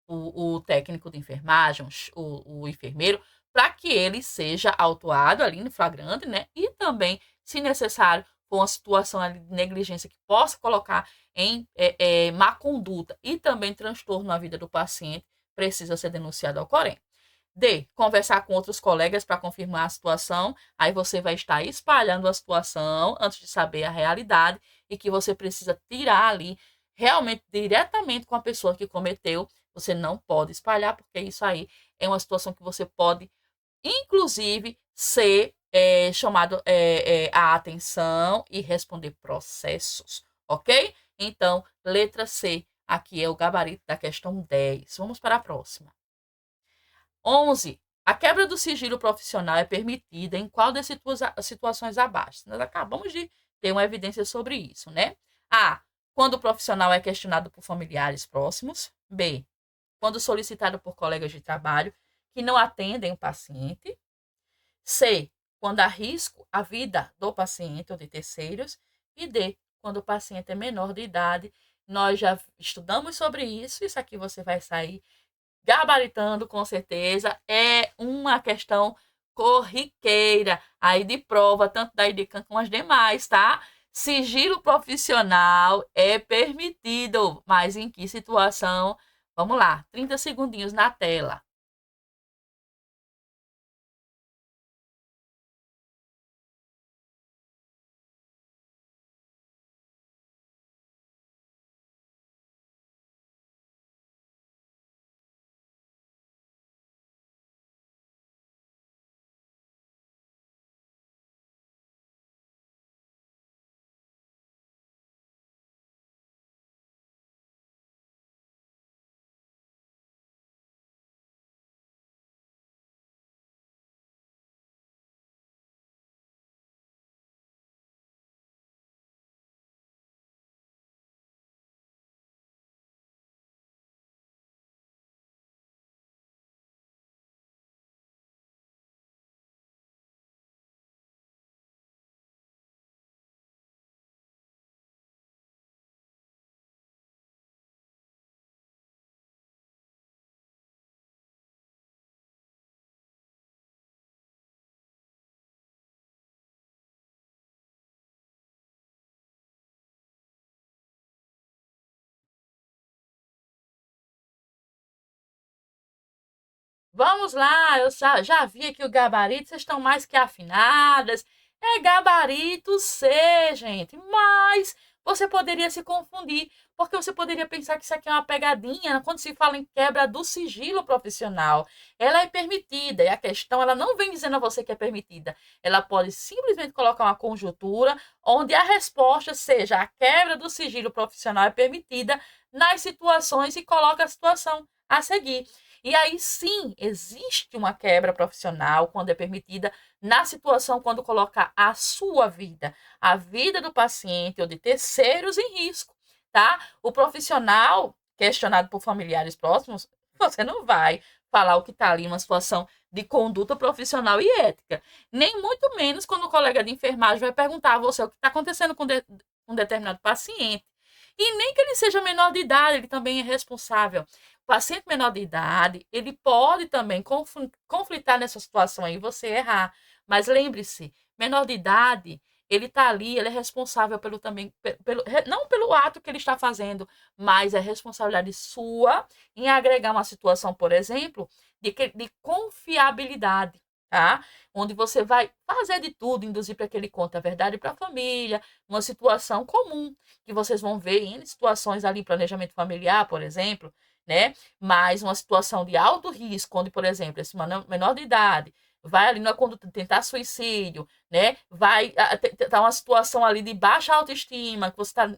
o técnico de enfermagem, o enfermeiro, para que ele seja autuado ali no flagrante, né? E também, se necessário, for uma situação de negligência que possa colocar em má conduta e também transtorno na vida do paciente, precisa ser denunciado ao Corém. D. Conversar com outros colegas para confirmar a situação. Aí você vai estar espalhando a situação antes de saber a realidade e que você precisa tirar ali realmente diretamente com a pessoa que cometeu. Você não pode espalhar, porque isso aí é uma situação que você pode, inclusive, ser chamado a atenção e responder processos, ok? Então, letra C, aqui é o gabarito da questão 10. Vamos para a próxima. 11. A quebra do sigilo profissional é permitida em qual das situações abaixo? Nós acabamos de ter uma evidência sobre isso, né? A. Quando o profissional é questionado por familiares próximos. B. Quando solicitado por colegas de trabalho que não atendem o paciente. C. Quando há risco à vida do paciente ou de terceiros. E D. Quando o paciente é menor de idade. Nós já estudamos sobre isso. Isso aqui você vai sair gabaritando, com certeza. É uma questão corriqueira aí de prova, tanto da IDECAN como as demais, tá? Sigilo profissional é permitido, mas em que situação? Vamos lá, 30 segundinhos na tela. Vamos lá, eu já vi aqui o gabarito, vocês estão mais que afinadas. É gabarito C, gente. Mas você poderia se confundir, porque você poderia pensar que isso aqui é uma pegadinha quando se fala em quebra do sigilo profissional. Ela é permitida, e a questão, ela não vem dizendo a você que é permitida. Ela pode simplesmente colocar uma conjuntura onde a resposta seja a quebra do sigilo profissional é permitida nas situações e coloca a situação a seguir. E aí sim, existe uma quebra profissional quando é permitida na situação quando coloca a sua vida, a vida do paciente ou de terceiros em risco, tá? O profissional questionado por familiares próximos, você não vai falar o que está ali, uma situação de conduta profissional e ética. Nem muito menos quando o colega de enfermagem vai perguntar a você o que está acontecendo com um determinado paciente. E nem que ele seja menor de idade, ele também é responsável. O paciente menor de idade, ele pode também conflitar nessa situação aí, você errar. Mas lembre-se, menor de idade, ele está ali, ele é responsável pelo também, não pelo ato que ele está fazendo, mas é responsabilidade sua em agregar uma situação, por exemplo, de confiabilidade, tá? Onde você vai fazer de tudo, induzir para que ele conte a verdade para a família, uma situação comum, que vocês vão ver em situações ali, planejamento familiar, por exemplo, né? Mas uma situação de alto risco, onde, por exemplo, esse menor de idade vai ali na conduta de tentar suicídio, né? Vai tá uma situação ali de baixa autoestima, que você está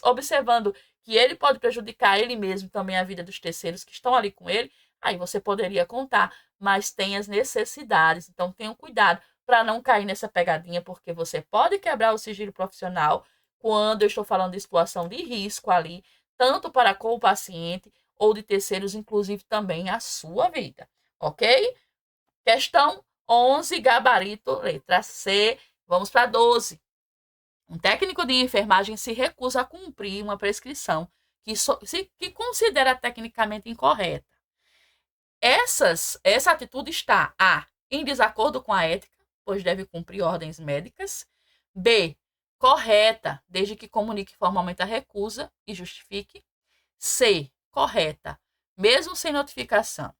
observando que ele pode prejudicar ele mesmo, também a vida dos terceiros que estão ali com ele, aí você poderia contar, mas tem as necessidades, então tenham cuidado para não cair nessa pegadinha, porque você pode quebrar o sigilo profissional quando eu estou falando de situação de risco ali, tanto para com o paciente ou de terceiros, inclusive também a sua vida, ok? Questão 11, gabarito, letra C. Vamos para 12. Um técnico de enfermagem se recusa a cumprir uma prescrição que considera tecnicamente incorreta. Essa atitude está A, em desacordo com a ética, pois deve cumprir ordens médicas. B, correta, desde que comunique formalmente a recusa e justifique. C, correta, mesmo sem notificação.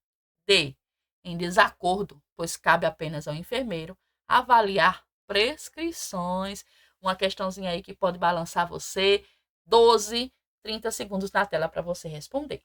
D, em desacordo, pois cabe apenas ao enfermeiro avaliar prescrições. Uma questãozinha aí que pode balançar você. 12, 30 segundos na tela para você responder.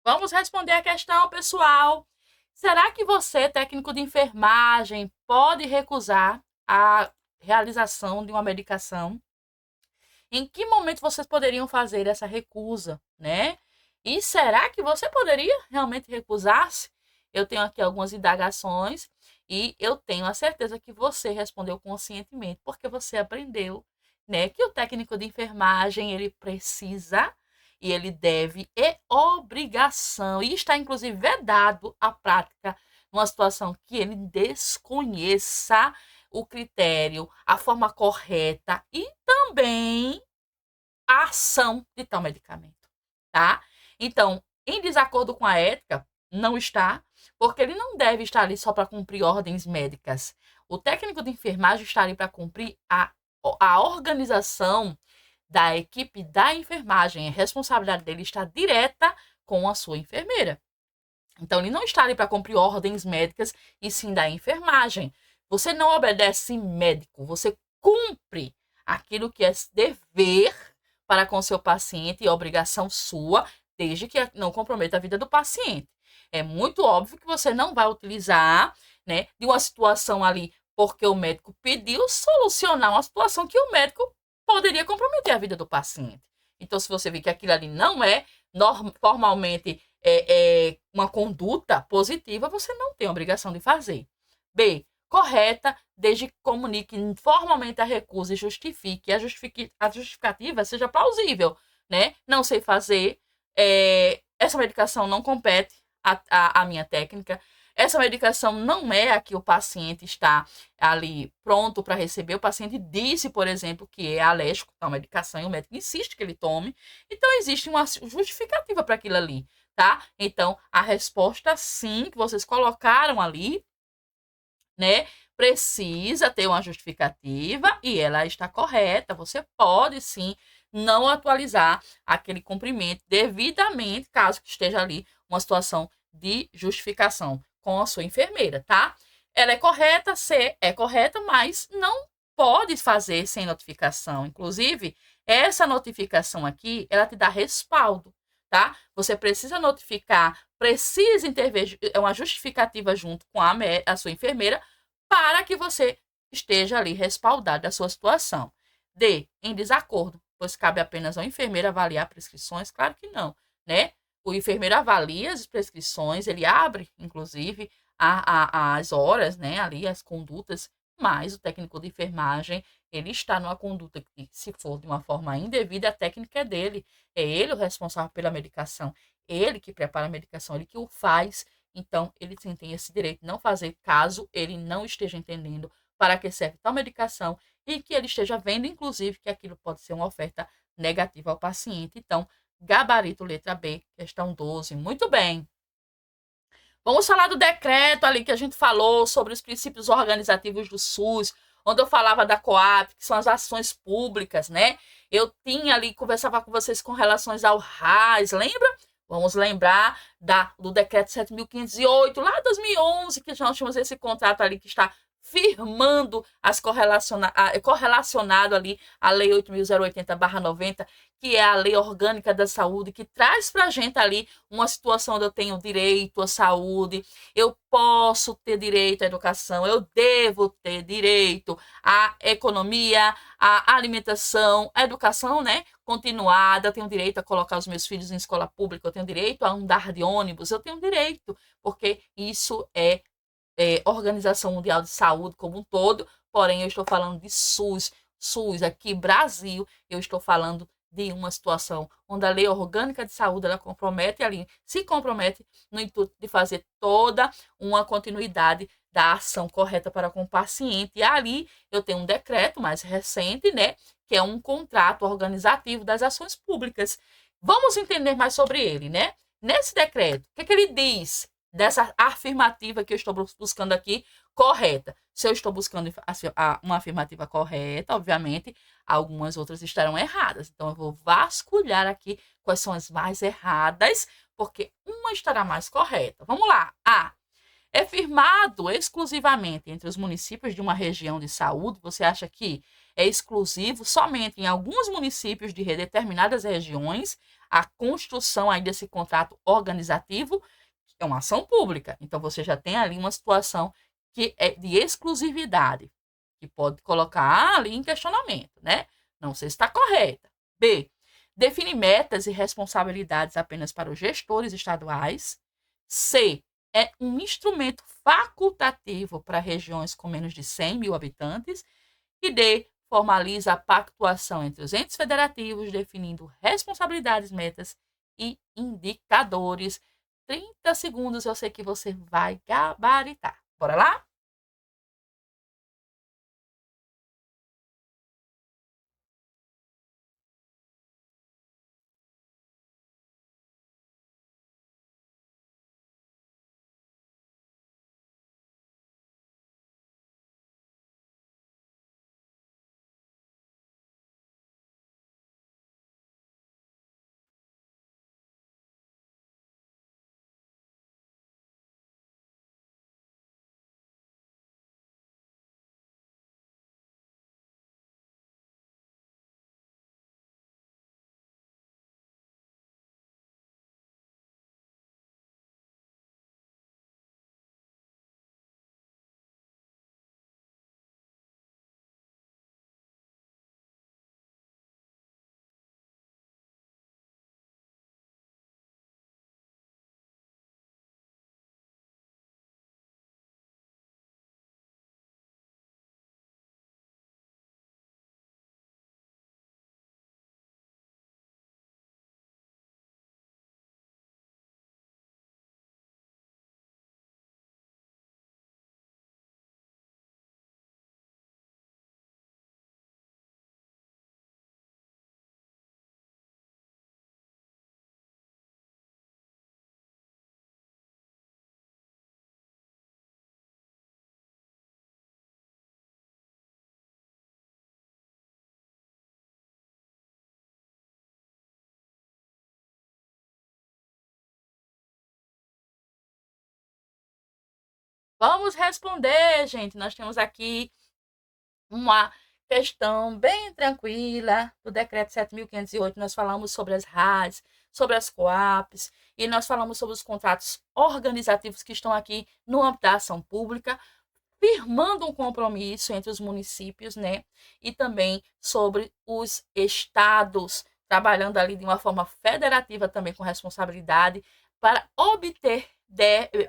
Vamos responder a questão, pessoal. Será que você, técnico de enfermagem, pode recusar a realização de uma medicação? Em que momento vocês poderiam fazer essa recusa, né? E será que você poderia realmente recusar-se? Eu tenho aqui algumas indagações e eu tenho a certeza que você respondeu conscientemente, porque você aprendeu, né, que o técnico de enfermagem, ele precisa e ele deve, é obrigação, e está inclusive vedado a prática numa situação que ele desconheça o critério, a forma correta e também a ação de tal medicamento, tá? Então, em desacordo com a ética, não está, porque ele não deve estar ali só para cumprir ordens médicas. O técnico de enfermagem está ali para cumprir a organização da equipe da enfermagem. A responsabilidade dele está direta com a sua enfermeira. Então, ele não está ali para cumprir ordens médicas, e sim da enfermagem. Você não obedece médico, você cumpre aquilo que é dever para com seu paciente e obrigação sua desde que não comprometa a vida do paciente. É muito óbvio que você não vai utilizar, né, de uma situação ali porque o médico pediu, solucionar uma situação que o médico poderia comprometer a vida do paciente. Então, se você vê que aquilo ali não é formalmente uma conduta positiva, você não tem obrigação de fazer. B. Correta, desde que comunique formalmente a recusa e justifique. A justificativa seja plausível, né? Não sei fazer, essa medicação não compete à minha técnica, essa medicação não é a que o paciente está ali pronto para receber. O paciente disse, por exemplo, que é alérgico à medicação e o médico insiste que ele tome. Então, existe uma justificativa para aquilo ali, tá? Então, a resposta sim, que vocês colocaram ali, né? Precisa ter uma justificativa e ela está correta. Você pode sim não atualizar aquele comprimento devidamente, caso que esteja ali uma situação de justificação com a sua enfermeira, tá? Ela é correta, C é correta, mas não pode fazer sem notificação. Inclusive, essa notificação aqui, ela te dá respaldo, tá? Você precisa notificar, precisa intervir, é uma justificativa junto com a sua enfermeira para que você esteja ali respaldado da sua situação. D, em desacordo, pois cabe apenas ao enfermeiro avaliar prescrições? Claro que não, né? O enfermeiro avalia as prescrições, ele abre, inclusive, as horas, né, ali, as condutas, mas o técnico de enfermagem, ele está numa conduta que, se for de uma forma indevida, a técnica é dele, é ele o responsável pela medicação, ele que prepara a medicação, ele que o faz, então ele sim tem esse direito de não fazer caso ele não esteja entendendo para que serve tal medicação e que ele esteja vendo, inclusive, que aquilo pode ser uma oferta negativa ao paciente. Então, gabarito letra B, questão 12. Muito bem. Vamos falar do decreto ali que a gente falou sobre os princípios organizativos do SUS, onde eu falava da COAP, que são as ações públicas, né? Eu tinha ali, conversava com vocês com relações ao RAS, lembra? Vamos lembrar do decreto 7.508, lá de 2011, que nós tínhamos esse contrato ali que está firmando correlacionado ali à Lei 8.080/90, que é a Lei Orgânica da Saúde, que traz para a gente ali uma situação onde eu tenho direito à saúde, eu posso ter direito à educação, eu devo ter direito à economia, à alimentação, à educação, né, continuada, eu tenho direito a colocar os meus filhos em escola pública, eu tenho direito a andar de ônibus, eu tenho direito, porque isso é Organização Mundial de Saúde como um todo, porém eu estou falando de SUS aqui Brasil, eu estou falando de uma situação onde a Lei Orgânica de Saúde ela se compromete no intuito de fazer toda uma continuidade da ação correta para com o paciente. E ali eu tenho um decreto mais recente, né, que é um contrato organizativo das ações públicas. Vamos entender mais sobre ele, né? Nesse decreto, o que ele diz? Dessa afirmativa que eu estou buscando aqui, correta. Se eu estou buscando uma afirmativa correta, obviamente, algumas outras estarão erradas. Então, eu vou vasculhar aqui quais são as mais erradas, porque uma estará mais correta. Vamos lá. A. É firmado exclusivamente entre os municípios de uma região de saúde. Você acha que é exclusivo somente em alguns municípios de determinadas regiões a construção aí desse contrato organizativo? É uma ação pública. Então, você já tem ali uma situação que é de exclusividade, que pode colocar ali em questionamento, né? Não sei se está correta. B. Define metas e responsabilidades apenas para os gestores estaduais. C. É um instrumento facultativo para regiões com menos de 100 mil habitantes. E D. Formaliza a pactuação entre os entes federativos, definindo responsabilidades, metas e indicadores. 30 segundos, eu sei que você vai gabaritar. Bora lá? Vamos responder, gente. Nós temos aqui uma questão bem tranquila do decreto 7.508. Nós falamos sobre as RADs, sobre as COAPs, e nós falamos sobre os contratos organizativos que estão aqui no âmbito da ação pública, firmando um compromisso entre os municípios, né? E também sobre os estados, trabalhando ali de uma forma federativa também com responsabilidade para obter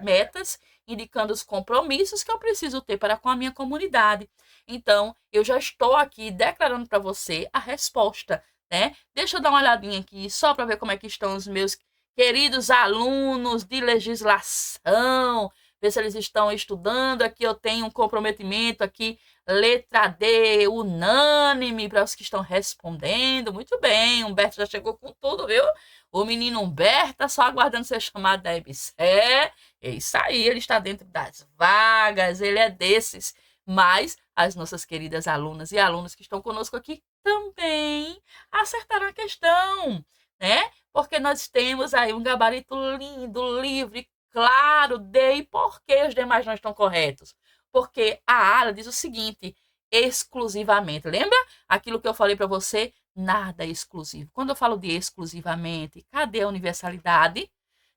metas, indicando os compromissos que eu preciso ter para com a minha comunidade. Então, eu já estou aqui declarando para você a resposta, né? Deixa eu dar uma olhadinha aqui só para ver como é que estão os meus queridos alunos de legislação, ver se eles estão estudando. Aqui eu tenho um comprometimento aqui, letra D, unânime, para os que estão respondendo. Muito bem, Humberto já chegou com tudo, viu? O menino Humberto tá só aguardando ser chamado da EBSE. É isso aí, ele está dentro das vagas, ele é desses. Mas as nossas queridas alunas e alunos que estão conosco aqui também acertaram a questão, né? Porque nós temos aí um gabarito lindo, livre, claro, e por que os demais não estão corretos? Porque a área diz o seguinte, exclusivamente. Lembra aquilo que eu falei para você? Nada é exclusivo. Quando eu falo de exclusivamente, cadê a universalidade?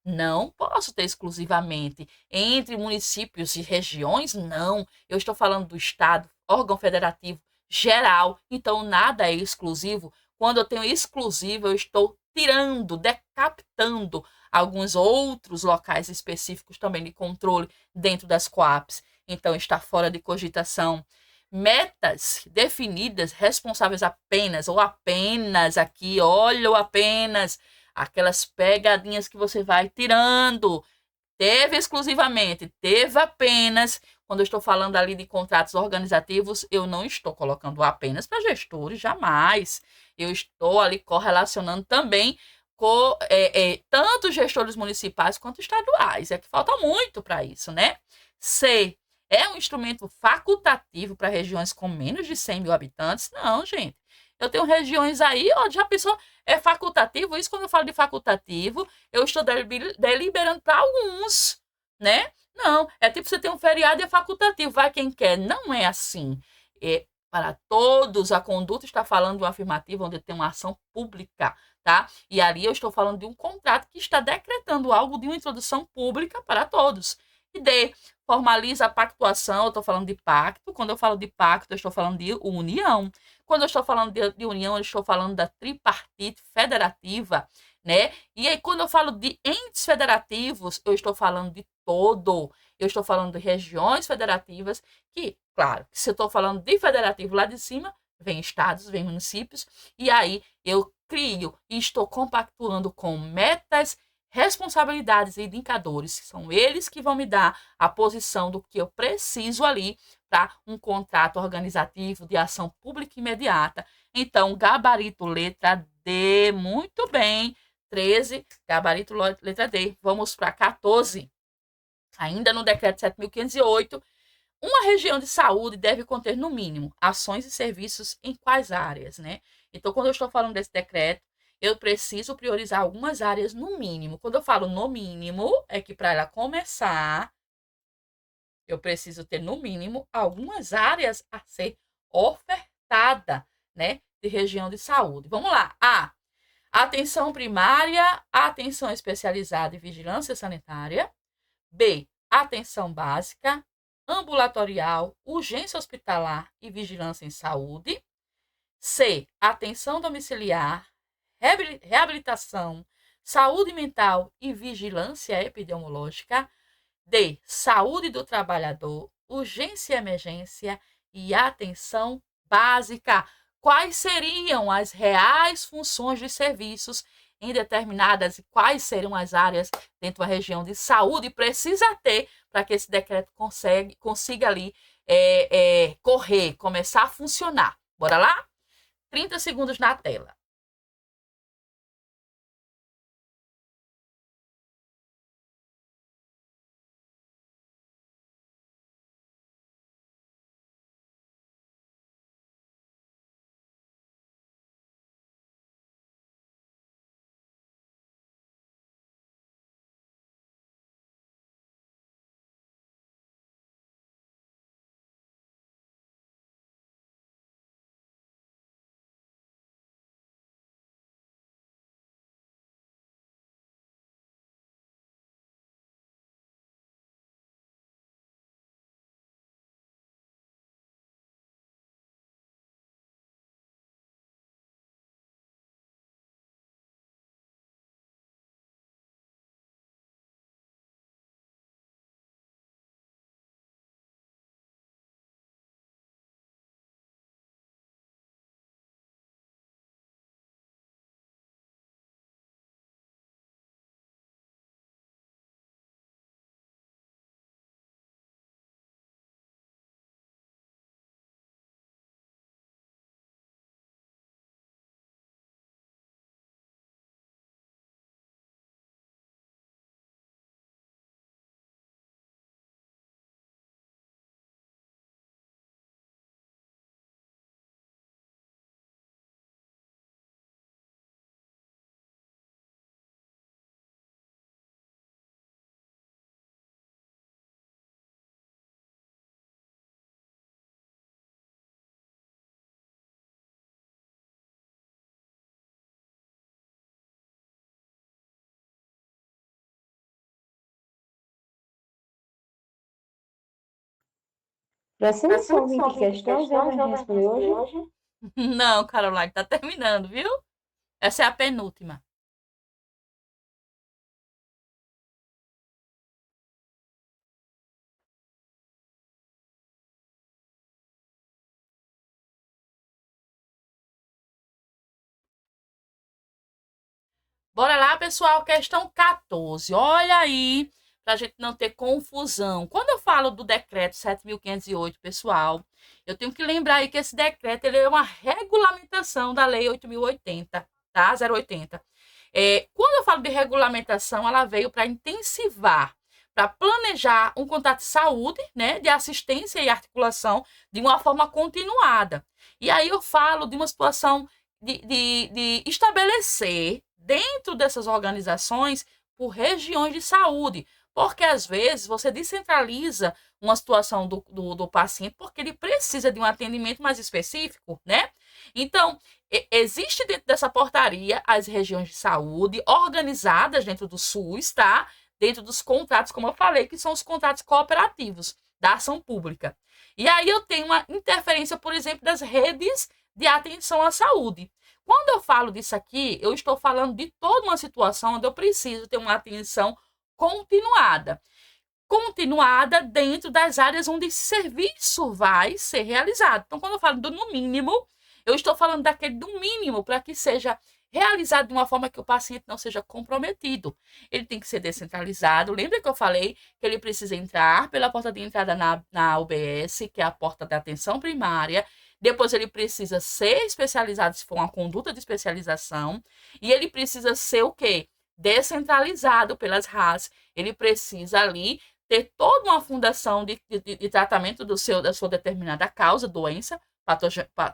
Não posso ter exclusivamente entre municípios e regiões, não. Eu estou falando do Estado, órgão federativo geral, então nada é exclusivo. Quando eu tenho exclusivo, eu estou tirando, decapitando alguns outros locais específicos também de controle dentro das COAPs. Então está fora de cogitação. Metas definidas, responsáveis apenas, ou apenas aqui, olha o apenas, aquelas pegadinhas que você vai tirando. Teve exclusivamente, teve apenas. Quando eu estou falando ali de contratos organizativos, eu não estou colocando apenas para gestores, jamais. Eu estou ali correlacionando também com tanto gestores municipais quanto estaduais. É que falta muito para isso, né? C. É um instrumento facultativo para regiões com menos de 100 mil habitantes? Não, gente. Eu tenho regiões aí, ó, já pensou, é facultativo? Isso, quando eu falo de facultativo, eu estou deliberando para alguns, né? Não, é tipo você tem um feriado e é facultativo, vai quem quer. Não é assim. É para todos, a conduta está falando de uma afirmativa onde tem uma ação pública, tá? E ali eu estou falando de um contrato que está decretando algo de uma introdução pública para todos. E D, formaliza a pactuação, eu estou falando de pacto. Quando eu falo de pacto, eu estou falando de união. Quando eu estou falando de união, eu estou falando da tripartite federativa, né? E aí, quando eu falo de entes federativos, eu estou falando de todo. Eu estou falando de regiões federativas, que, claro, se eu estou falando de federativo lá de cima, vem estados, vem municípios, e aí eu crio e estou compactuando com metas, responsabilidades e indicadores, que são eles que vão me dar a posição do que eu preciso ali para um contrato organizativo de ação pública imediata. Então, gabarito letra D, muito bem. 13, gabarito letra D. Vamos para 14. Ainda no decreto 7.508, uma região de saúde deve conter, no mínimo, ações e serviços em quais áreas, né? Então, quando eu estou falando desse decreto, eu preciso priorizar algumas áreas no mínimo. Quando eu falo no mínimo, é que para ela começar, eu preciso ter, no mínimo, algumas áreas a ser ofertada, né, de região de saúde. Vamos lá. A. Atenção primária, atenção especializada e vigilância sanitária. B. Atenção básica, ambulatorial, urgência hospitalar e vigilância em saúde. C. Atenção domiciliar, reabilitação, saúde mental e vigilância epidemiológica. D. Saúde do trabalhador, urgência e emergência e atenção básica. Quais seriam as reais funções de serviços em determinadas e quais seriam as áreas dentro da região de saúde precisa ter para que esse decreto consiga ali correr, começar a funcionar. Bora lá? 30 segundos na tela.
Próximo são 20 questões, já vai responder hoje?
Não, Caroline, tá terminando, viu? Essa é a penúltima. Bora lá, pessoal, questão 14. Olha aí, para a gente não ter confusão. Quando eu falo do decreto 7.508, pessoal, eu tenho que lembrar aí que esse decreto ele é uma regulamentação da lei 8.080, tá? 080. Quando eu falo de regulamentação, ela veio para intensivar, para planejar um contato de saúde, né, de assistência e articulação de uma forma continuada. E aí eu falo de uma situação de estabelecer dentro dessas organizações por regiões de saúde, porque às vezes você descentraliza uma situação do paciente porque ele precisa de um atendimento mais específico, né? Então, existe dentro dessa portaria as regiões de saúde organizadas dentro do SUS, tá? Dentro dos contratos, como eu falei, que são os contratos cooperativos da ação pública. E aí eu tenho uma interferência, por exemplo, das redes de atenção à saúde. Quando eu falo disso aqui, eu estou falando de toda uma situação onde eu preciso ter uma atenção continuada. Continuada dentro das áreas onde esse serviço vai ser realizado. Então, quando eu falo do no mínimo, eu estou falando daquele do mínimo para que seja realizado de uma forma que o paciente não seja comprometido. Ele tem que ser descentralizado. Lembra que eu falei que ele precisa entrar pela porta de entrada na UBS, que é a porta da atenção primária. Depois ele precisa ser especializado, se for uma conduta de especialização. E ele precisa ser o quê? Descentralizado pelas RAS. Ele precisa ali ter toda uma fundação de tratamento da sua determinada causa, doença,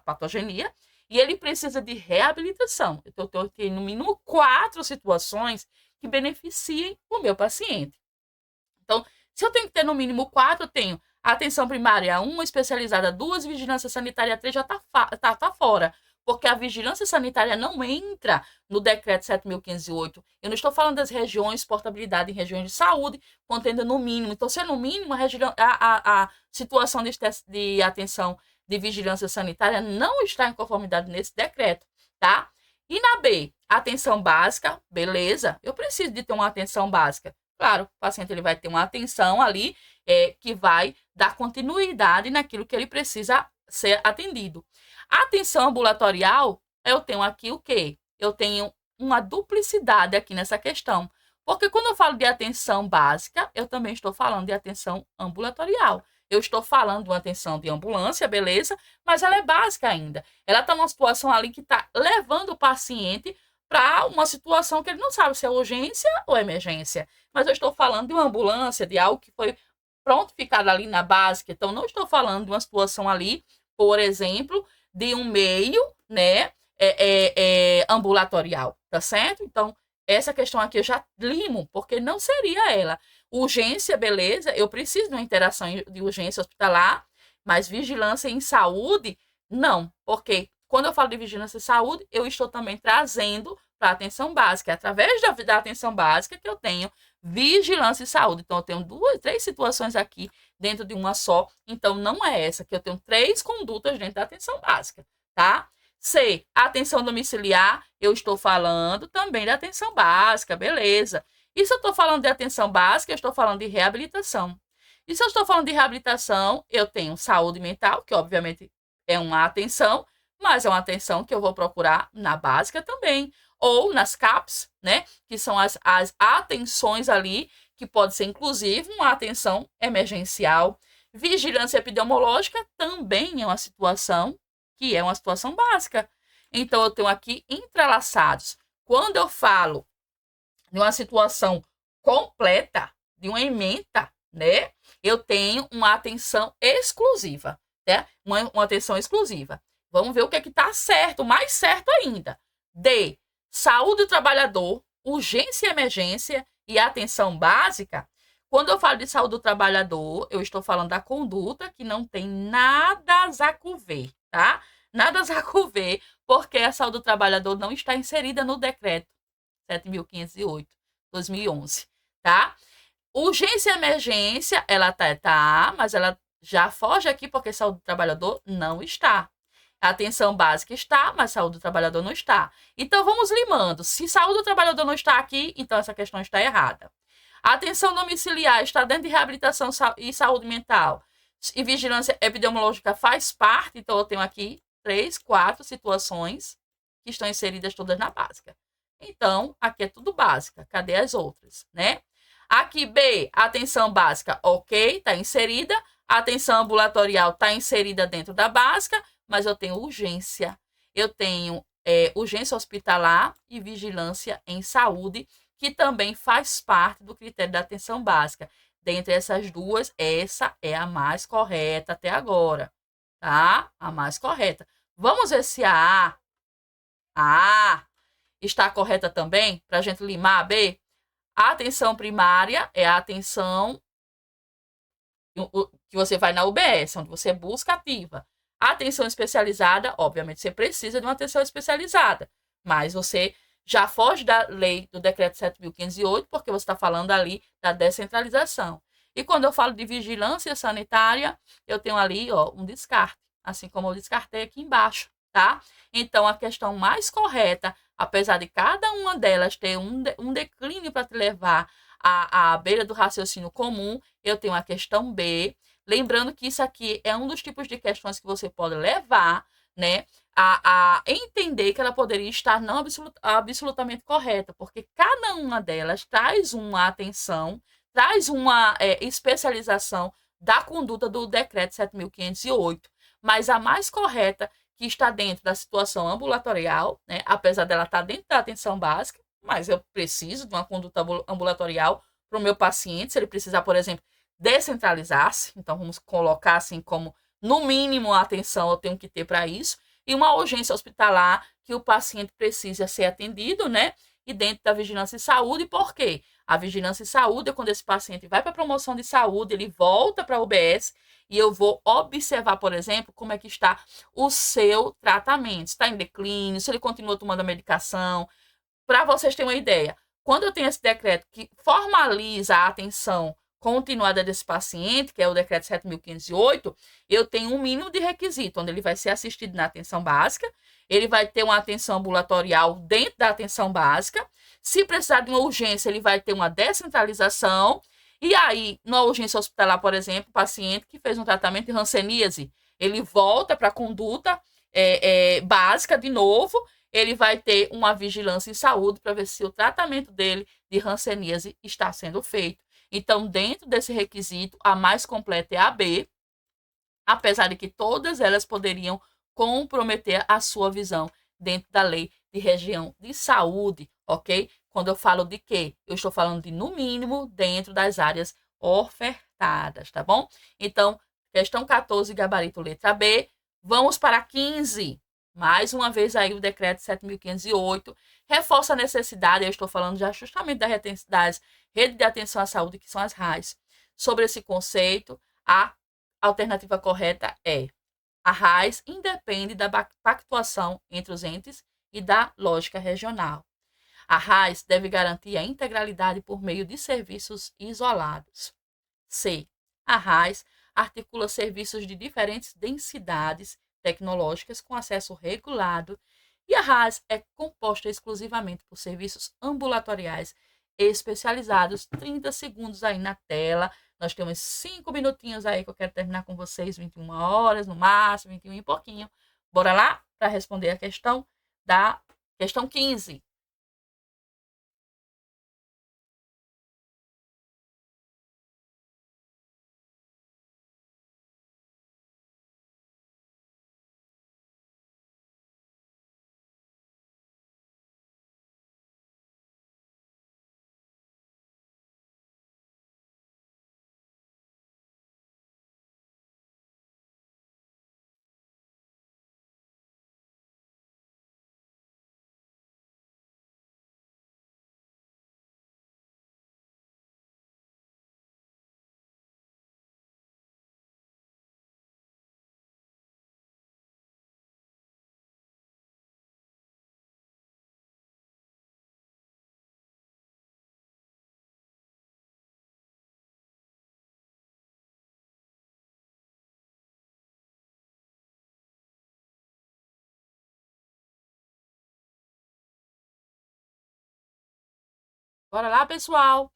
patogenia, e ele precisa de reabilitação. Então, eu tenho no mínimo 4 situações que beneficiem o meu paciente. Então, se eu tenho que ter no mínimo 4, eu tenho atenção primária 1, especializada 2, vigilância sanitária 3 já tá fora. Porque a vigilância sanitária não entra no decreto 7.508. Eu não estou falando das regiões, portabilidade em regiões de saúde, contendo no mínimo. Então, se é no mínimo, a situação de atenção de vigilância sanitária não está em conformidade nesse decreto, tá? E na B, atenção básica, beleza, eu preciso de ter uma atenção básica. Claro, o paciente ele vai ter uma atenção ali que vai dar continuidade naquilo que ele precisa ser atendido. A atenção ambulatorial, eu tenho aqui o quê? Eu tenho uma duplicidade aqui nessa questão. Porque quando eu falo de atenção básica, eu também estou falando de atenção ambulatorial. Eu estou falando de uma atenção de ambulância, beleza, mas ela é básica ainda. Ela está numa situação ali que está levando o paciente para uma situação que ele não sabe se é urgência ou emergência. Mas eu estou falando de uma ambulância, de algo que foi prontificado ali na básica. Então, não estou falando de uma situação ali, por exemplo, de um meio, né, ambulatorial, tá certo? Então, essa questão aqui eu já limo, porque não seria ela. Urgência, beleza, eu preciso de uma interação de urgência hospitalar, mas vigilância em saúde, não, porque quando eu falo de vigilância em saúde, eu estou também trazendo para a atenção básica, é através da atenção básica que eu tenho vigilância em saúde. Então, eu tenho 3 situações aqui dentro de uma só, então não é essa, que eu tenho 3 condutas dentro da atenção básica, tá? C, atenção domiciliar, eu estou falando também da atenção básica, beleza. E se eu estou falando de atenção básica, eu estou falando de reabilitação. E se eu estou falando de reabilitação, eu tenho saúde mental, que obviamente é uma atenção, mas é uma atenção que eu vou procurar na básica também, ou nas CAPs, né, que são as atenções ali, que pode ser inclusive uma atenção emergencial. Vigilância epidemiológica também é uma situação que é uma situação básica. Então, eu tenho aqui entrelaçados. Quando eu falo de uma situação completa, de uma ementa, né, eu tenho uma atenção exclusiva, né? Uma atenção exclusiva. Vamos ver o que é que está certo, mais certo ainda. D, saúde do trabalhador, urgência e emergência e atenção básica. Quando eu falo de saúde do trabalhador, eu estou falando da conduta que não tem nada a zacuver, tá? Nada a zacuver, porque a saúde do trabalhador não está inserida no decreto 7.508, 2011, tá? Urgência e emergência, ela tá, mas ela Já foge aqui porque saúde do trabalhador não está. A atenção básica está, mas saúde do trabalhador não está. Então, vamos limando. Se saúde do trabalhador não está aqui, então essa questão está errada. A atenção domiciliar está dentro de reabilitação e saúde mental. E vigilância epidemiológica faz parte, então eu tenho aqui 3, 4 situações que estão inseridas todas na básica. Então, aqui é tudo básica. Cadê as outras, né? Aqui, B, atenção básica, ok, está inserida. A atenção ambulatorial está inserida dentro da básica, mas eu tenho urgência. Eu tenho urgência hospitalar e vigilância em saúde, que também faz parte do critério da atenção básica. Dentre essas duas, essa é a mais correta até agora, tá? A mais correta. Vamos ver se a A está correta também, para a gente limar a B. A atenção primária é a atenção que você vai na UBS, onde você busca ativa. A atenção especializada, obviamente, você precisa de uma atenção especializada, mas você já foge da lei do decreto 7.508, porque você está falando ali da descentralização. E quando eu falo de vigilância sanitária, eu tenho ali um descarte, assim como eu descartei aqui embaixo, tá? Então, a questão mais correta, apesar de cada uma delas ter um declínio para te levar à beira do raciocínio comum, eu tenho a questão B. Lembrando que isso aqui é um dos tipos de questões que você pode levar, né, a entender que ela poderia estar não absolutamente correta, porque cada uma delas traz uma atenção, traz uma especialização da conduta do decreto 7.508, mas a mais correta, que está dentro da situação ambulatorial, né, apesar dela estar dentro da atenção básica, mas eu preciso de uma conduta ambulatorial para o meu paciente, se ele precisar, por exemplo, descentralizar-se, então vamos colocar assim como, no mínimo, a atenção eu tenho que ter para isso, e uma urgência hospitalar que o paciente precisa ser atendido, né? E dentro da vigilância em saúde, por quê? A vigilância em saúde é quando esse paciente vai para a promoção de saúde, ele volta para a UBS e eu vou observar, por exemplo, como é que está o seu tratamento. Está em declínio, se ele continua tomando a medicação. Para vocês terem uma ideia, quando eu tenho esse decreto que formaliza a atenção continuada desse paciente, que é o decreto 7.508, eu tenho um mínimo de requisito, onde ele vai ser assistido na atenção básica, ele vai ter uma atenção ambulatorial dentro da atenção básica, se precisar de uma urgência, ele vai ter uma descentralização, e aí, na urgência hospitalar, por exemplo, o paciente que fez um tratamento de hanseníase, ele volta para a conduta básica de novo, ele vai ter uma vigilância em saúde para ver se o tratamento dele de hanseníase está sendo feito. Então, dentro desse requisito, a mais completa é a B, apesar de que todas elas poderiam comprometer a sua visão dentro da lei de região de saúde, ok? Quando eu falo de quê? Eu estou falando de, no mínimo, dentro das áreas ofertadas, tá bom? Então, questão 14, gabarito letra B. Vamos para 15. Mais uma vez aí o decreto 7.508 reforça a necessidade, eu estou falando já justamente das redes de atenção à saúde, que são as RAIs. Sobre esse conceito, a alternativa correta é: a RAIS independe da pactuação entre os entes e da lógica regional. A RAIS deve garantir a integralidade por meio de serviços isolados. C. A RAIS articula serviços de diferentes densidades tecnológicas com acesso regulado, e a RAIS é composta exclusivamente por serviços ambulatoriais especializados. 30 segundos aí na tela. Nós temos 5 minutinhos aí que eu quero terminar com vocês, 21 horas no máximo, 21 e pouquinho. Bora lá para responder a questão da questão 15. Bora lá, pessoal?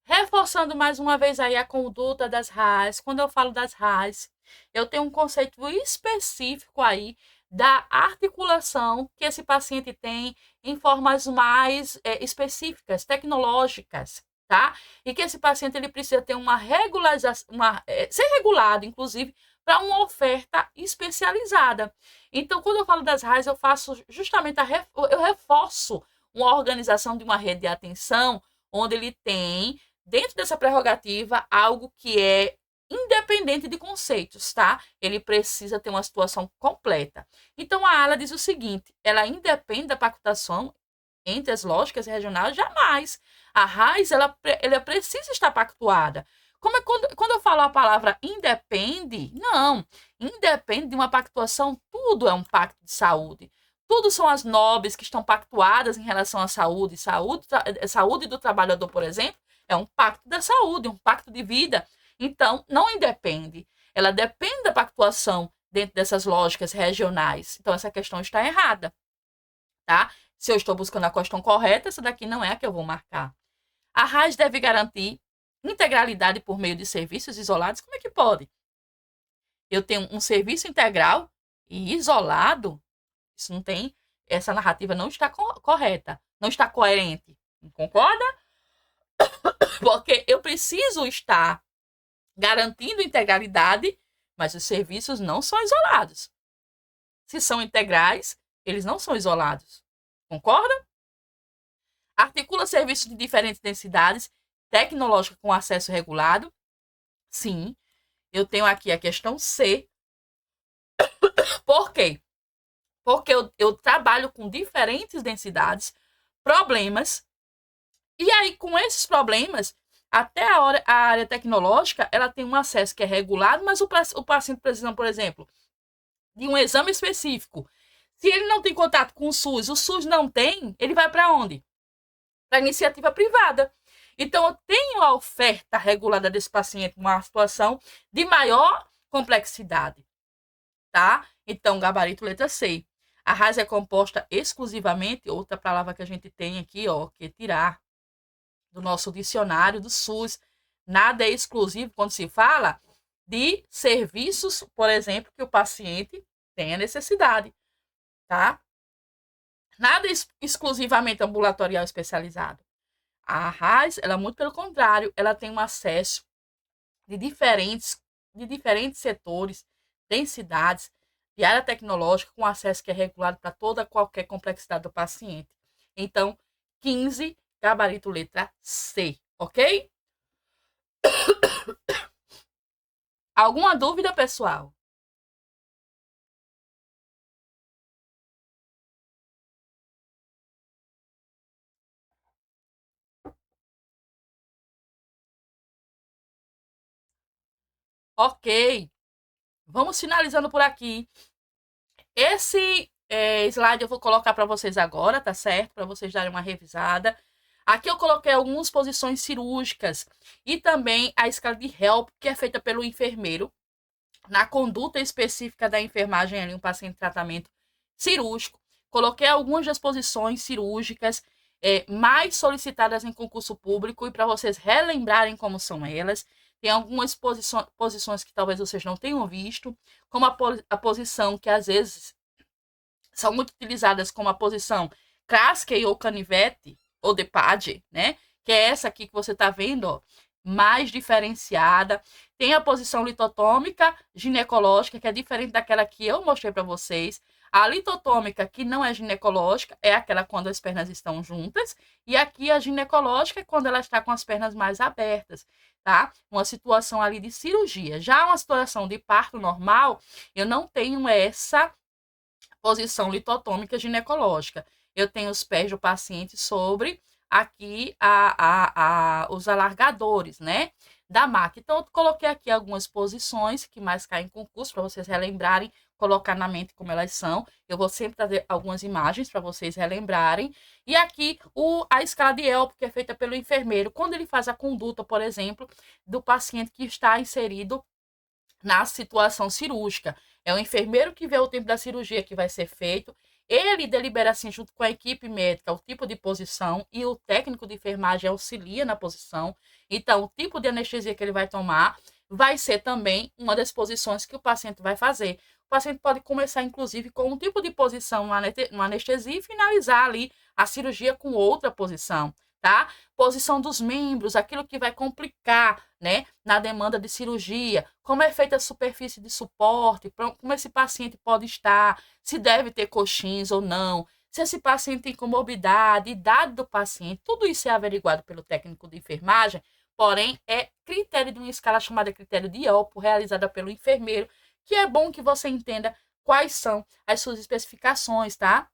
Reforçando mais uma vez aí a conduta das RAS. Quando eu falo das RAS, eu tenho um conceito específico aí da articulação que esse paciente tem em formas mais específicas, tecnológicas, tá? E que esse paciente ele precisa ter uma regularização, ser regulado, inclusive, para uma oferta especializada. Então, quando eu falo das RAS, eu faço justamente eu reforço uma organização de uma rede de atenção, onde ele tem, dentro dessa prerrogativa, algo que é independente de conceitos, tá? Ele precisa ter uma situação completa. Então, a ala diz o seguinte, ela independe da pactuação entre as lógicas regionais? Jamais. A RAS, ela precisa estar pactuada. Como é quando eu falo a palavra independe? Não. Independe de uma pactuação, tudo é um pacto de saúde. Tudo são as nobres que estão pactuadas em relação à saúde. Saúde do trabalhador, por exemplo, é um pacto da saúde, um pacto de vida. Então, não independe. Ela depende da pactuação dentro dessas lógicas regionais. Então, essa questão está errada, tá? Se eu estou buscando a questão correta, essa daqui não é a que eu vou marcar. A RAS deve garantir integralidade por meio de serviços isolados. Como é que pode? Eu tenho um serviço integral e isolado? Isso não tem... Essa narrativa não está correta. Não está coerente. Concorda? Porque eu preciso estar garantindo integralidade, mas os serviços não são isolados. Se são integrais, eles não são isolados. Concorda? Articula serviços de diferentes densidades, tecnológica com acesso regulado. Sim. Eu tenho aqui a questão C. Por quê? Porque eu trabalho com diferentes densidades, problemas, e aí com esses problemas, até a área tecnológica, ela tem um acesso que é regulado, mas o paciente precisa, por exemplo, de um exame específico. Se ele não tem contato com o SUS não tem, ele vai para onde? Para a iniciativa privada. Então, eu tenho a oferta regulada desse paciente numa situação de maior complexidade, tá? Então, gabarito letra C. A RAS é composta exclusivamente, outra palavra que a gente tem aqui, ó, que é tirar do nosso dicionário do SUS. Nada é exclusivo quando se fala de serviços, por exemplo, que o paciente tenha necessidade, tá? Nada exclusivamente ambulatorial especializado. A RAS, ela muito pelo contrário, ela tem um acesso de diferentes setores, densidades, de área tecnológica, com acesso que é regulado para toda qualquer complexidade do paciente. Então, 15, gabarito letra C, ok? Alguma dúvida, pessoal? Ok. Vamos finalizando por aqui. Esse slide eu vou colocar para vocês agora, tá certo? Para vocês darem uma revisada. Aqui eu coloquei algumas posições cirúrgicas e também a escala de HELP, que é feita pelo enfermeiro na conduta específica da enfermagem ali, um paciente em tratamento cirúrgico. Coloquei algumas das posições cirúrgicas mais solicitadas em concurso público e para vocês relembrarem como são elas. Tem algumas posições que talvez vocês não tenham visto, como a posição que às vezes são muito utilizadas como a posição Kraskey ou canivete, ou DePage, né? Que é essa aqui que você está vendo, ó, mais diferenciada. Tem a posição litotômica ginecológica, que é diferente daquela que eu mostrei para vocês. A litotômica, que não é ginecológica, é aquela quando as pernas estão juntas. E aqui a ginecológica é quando ela está com as pernas mais abertas, tá? Uma situação ali de cirurgia. Já uma situação de parto normal, eu não tenho essa posição litotômica ginecológica. Eu tenho os pés do paciente sobre aqui os alargadores, né, da maca. Então, eu coloquei aqui algumas posições que mais caem em concurso, para vocês relembrarem, colocar na mente como elas são. Eu vou sempre trazer algumas imagens para vocês relembrarem. E aqui a escala de HELP, que é feita pelo enfermeiro, quando ele faz a conduta, por exemplo, do paciente que está inserido na situação cirúrgica. É o enfermeiro que vê o tempo da cirurgia que vai ser feito. ele delibera assim, junto com a equipe médica, o tipo de posição e o técnico de enfermagem auxilia na posição. Então, o tipo de anestesia que ele vai tomar vai ser também uma das posições que o paciente vai fazer. O paciente pode começar, inclusive, com um tipo de posição no anestesia e finalizar ali a cirurgia com outra posição, tá? Posição dos membros, aquilo que vai complicar, né, na demanda de cirurgia, como é feita a superfície de suporte, como esse paciente pode estar, se deve ter coxins ou não, se esse paciente tem comorbidade, idade do paciente, tudo isso é averiguado pelo técnico de enfermagem, porém é critério de uma escala chamada critério de Oppo, realizada pelo enfermeiro, que é bom que você entenda quais são as suas especificações, tá?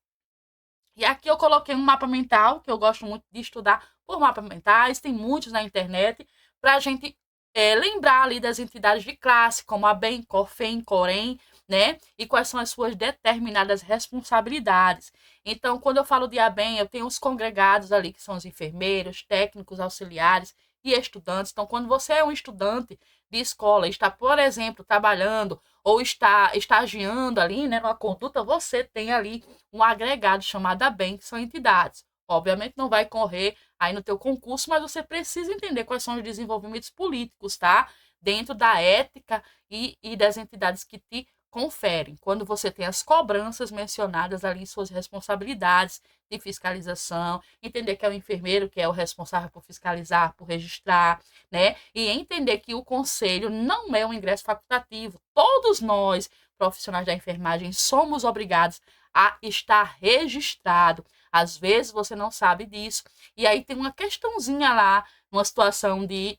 E aqui eu coloquei um mapa mental, que eu gosto muito de estudar por mapas mentais, tem muitos na internet, para a gente lembrar ali das entidades de classe, como a BEM, COFEM, COREM, né? E quais são as suas determinadas responsabilidades. Então, quando eu falo de ABEM, eu tenho os congregados ali, que são os enfermeiros, técnicos, auxiliares e estudantes. Então, quando você é um estudante de escola, está, por exemplo, trabalhando ou está estagiando ali, né, numa conduta, você tem ali um agregado chamado ABEM, que são entidades. Obviamente não vai correr aí no teu concurso, mas você precisa entender quais são os desenvolvimentos políticos, tá? Dentro da ética e das entidades que te conferem. Quando você tem as cobranças mencionadas ali em suas responsabilidades de fiscalização, entender que é o enfermeiro que é o responsável por fiscalizar, por registrar, né? E entender que o conselho não é um ingresso facultativo. Todos nós, profissionais da enfermagem, somos obrigados a estar registrado. Às vezes você não sabe disso. E aí tem uma questãozinha lá, numa situação de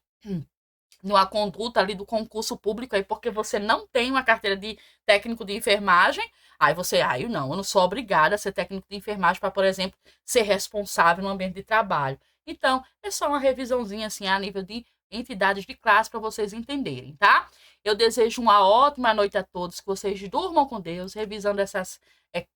numa conduta ali do concurso público aí, porque você não tem uma carteira de técnico de enfermagem, aí você, eu não sou obrigada a ser técnico de enfermagem para, por exemplo, ser responsável no ambiente de trabalho. Então, é só uma revisãozinha assim a nível de entidades de classe para vocês entenderem, tá? Eu desejo uma ótima noite a todos, que vocês durmam com Deus, revisando essas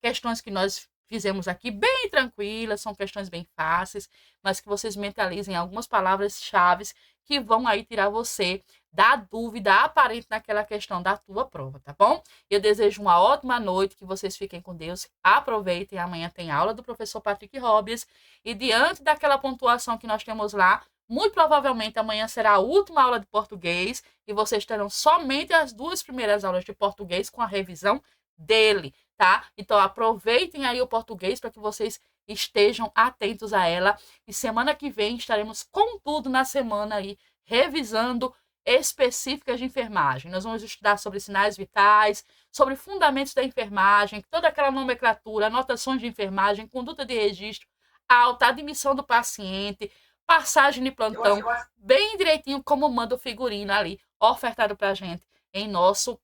questões que nós fizemos aqui, bem tranquilas, são questões bem fáceis, mas que vocês mentalizem algumas palavras-chave que vão aí tirar você da dúvida aparente naquela questão da tua prova, tá bom? Eu desejo uma ótima noite, que vocês fiquem com Deus, aproveitem, amanhã tem aula do professor Patrick Robles, e diante daquela pontuação que nós temos lá, muito provavelmente amanhã será a última aula de português, e vocês terão somente as 2 primeiras aulas de português com a revisão dele, tá? Então aproveitem aí o português para que vocês estejam atentos a ela. E semana que vem estaremos com tudo na semana aí, revisando específicas de enfermagem. Nós vamos estudar sobre sinais vitais, sobre fundamentos da enfermagem, toda aquela nomenclatura, anotações de enfermagem, conduta de registro, alta, admissão do paciente, passagem de plantão, bem direitinho como manda o figurino ali, ofertado pra gente em nosso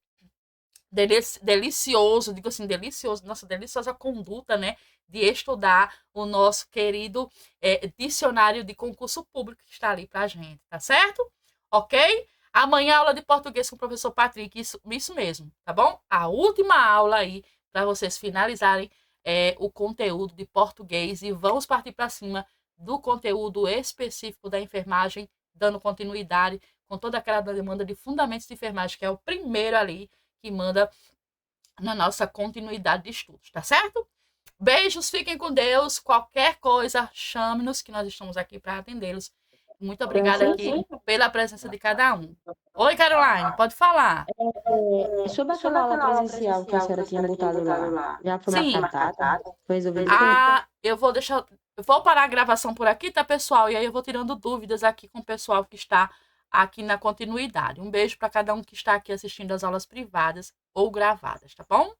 delicioso, digo assim, delicioso, nossa deliciosa conduta, né, de estudar o nosso querido dicionário de concurso público que está ali pra gente, tá certo? Ok? Amanhã aula de português com o professor Patrick, isso mesmo, tá bom? A última aula aí para vocês finalizarem o conteúdo de português e vamos partir para cima do conteúdo específico da enfermagem, dando continuidade com toda aquela demanda de fundamentos de enfermagem, que é o primeiro ali que manda na nossa continuidade de estudos, tá certo? Beijos, fiquem com Deus. Qualquer coisa, chame-nos, que nós estamos aqui para atendê-los. Muito obrigada aqui pela presença de cada um. Oi, Caroline, pode falar.
Sobre aquela aula presencial que a senhora tinha botado lá, já foi marcada? Foi resolvido tudo?
Eu vou parar a gravação por aqui, tá, pessoal? E aí eu vou tirando dúvidas aqui com o pessoal que está aqui na continuidade. Um beijo para cada um que está aqui assistindo as aulas privadas ou gravadas, tá bom?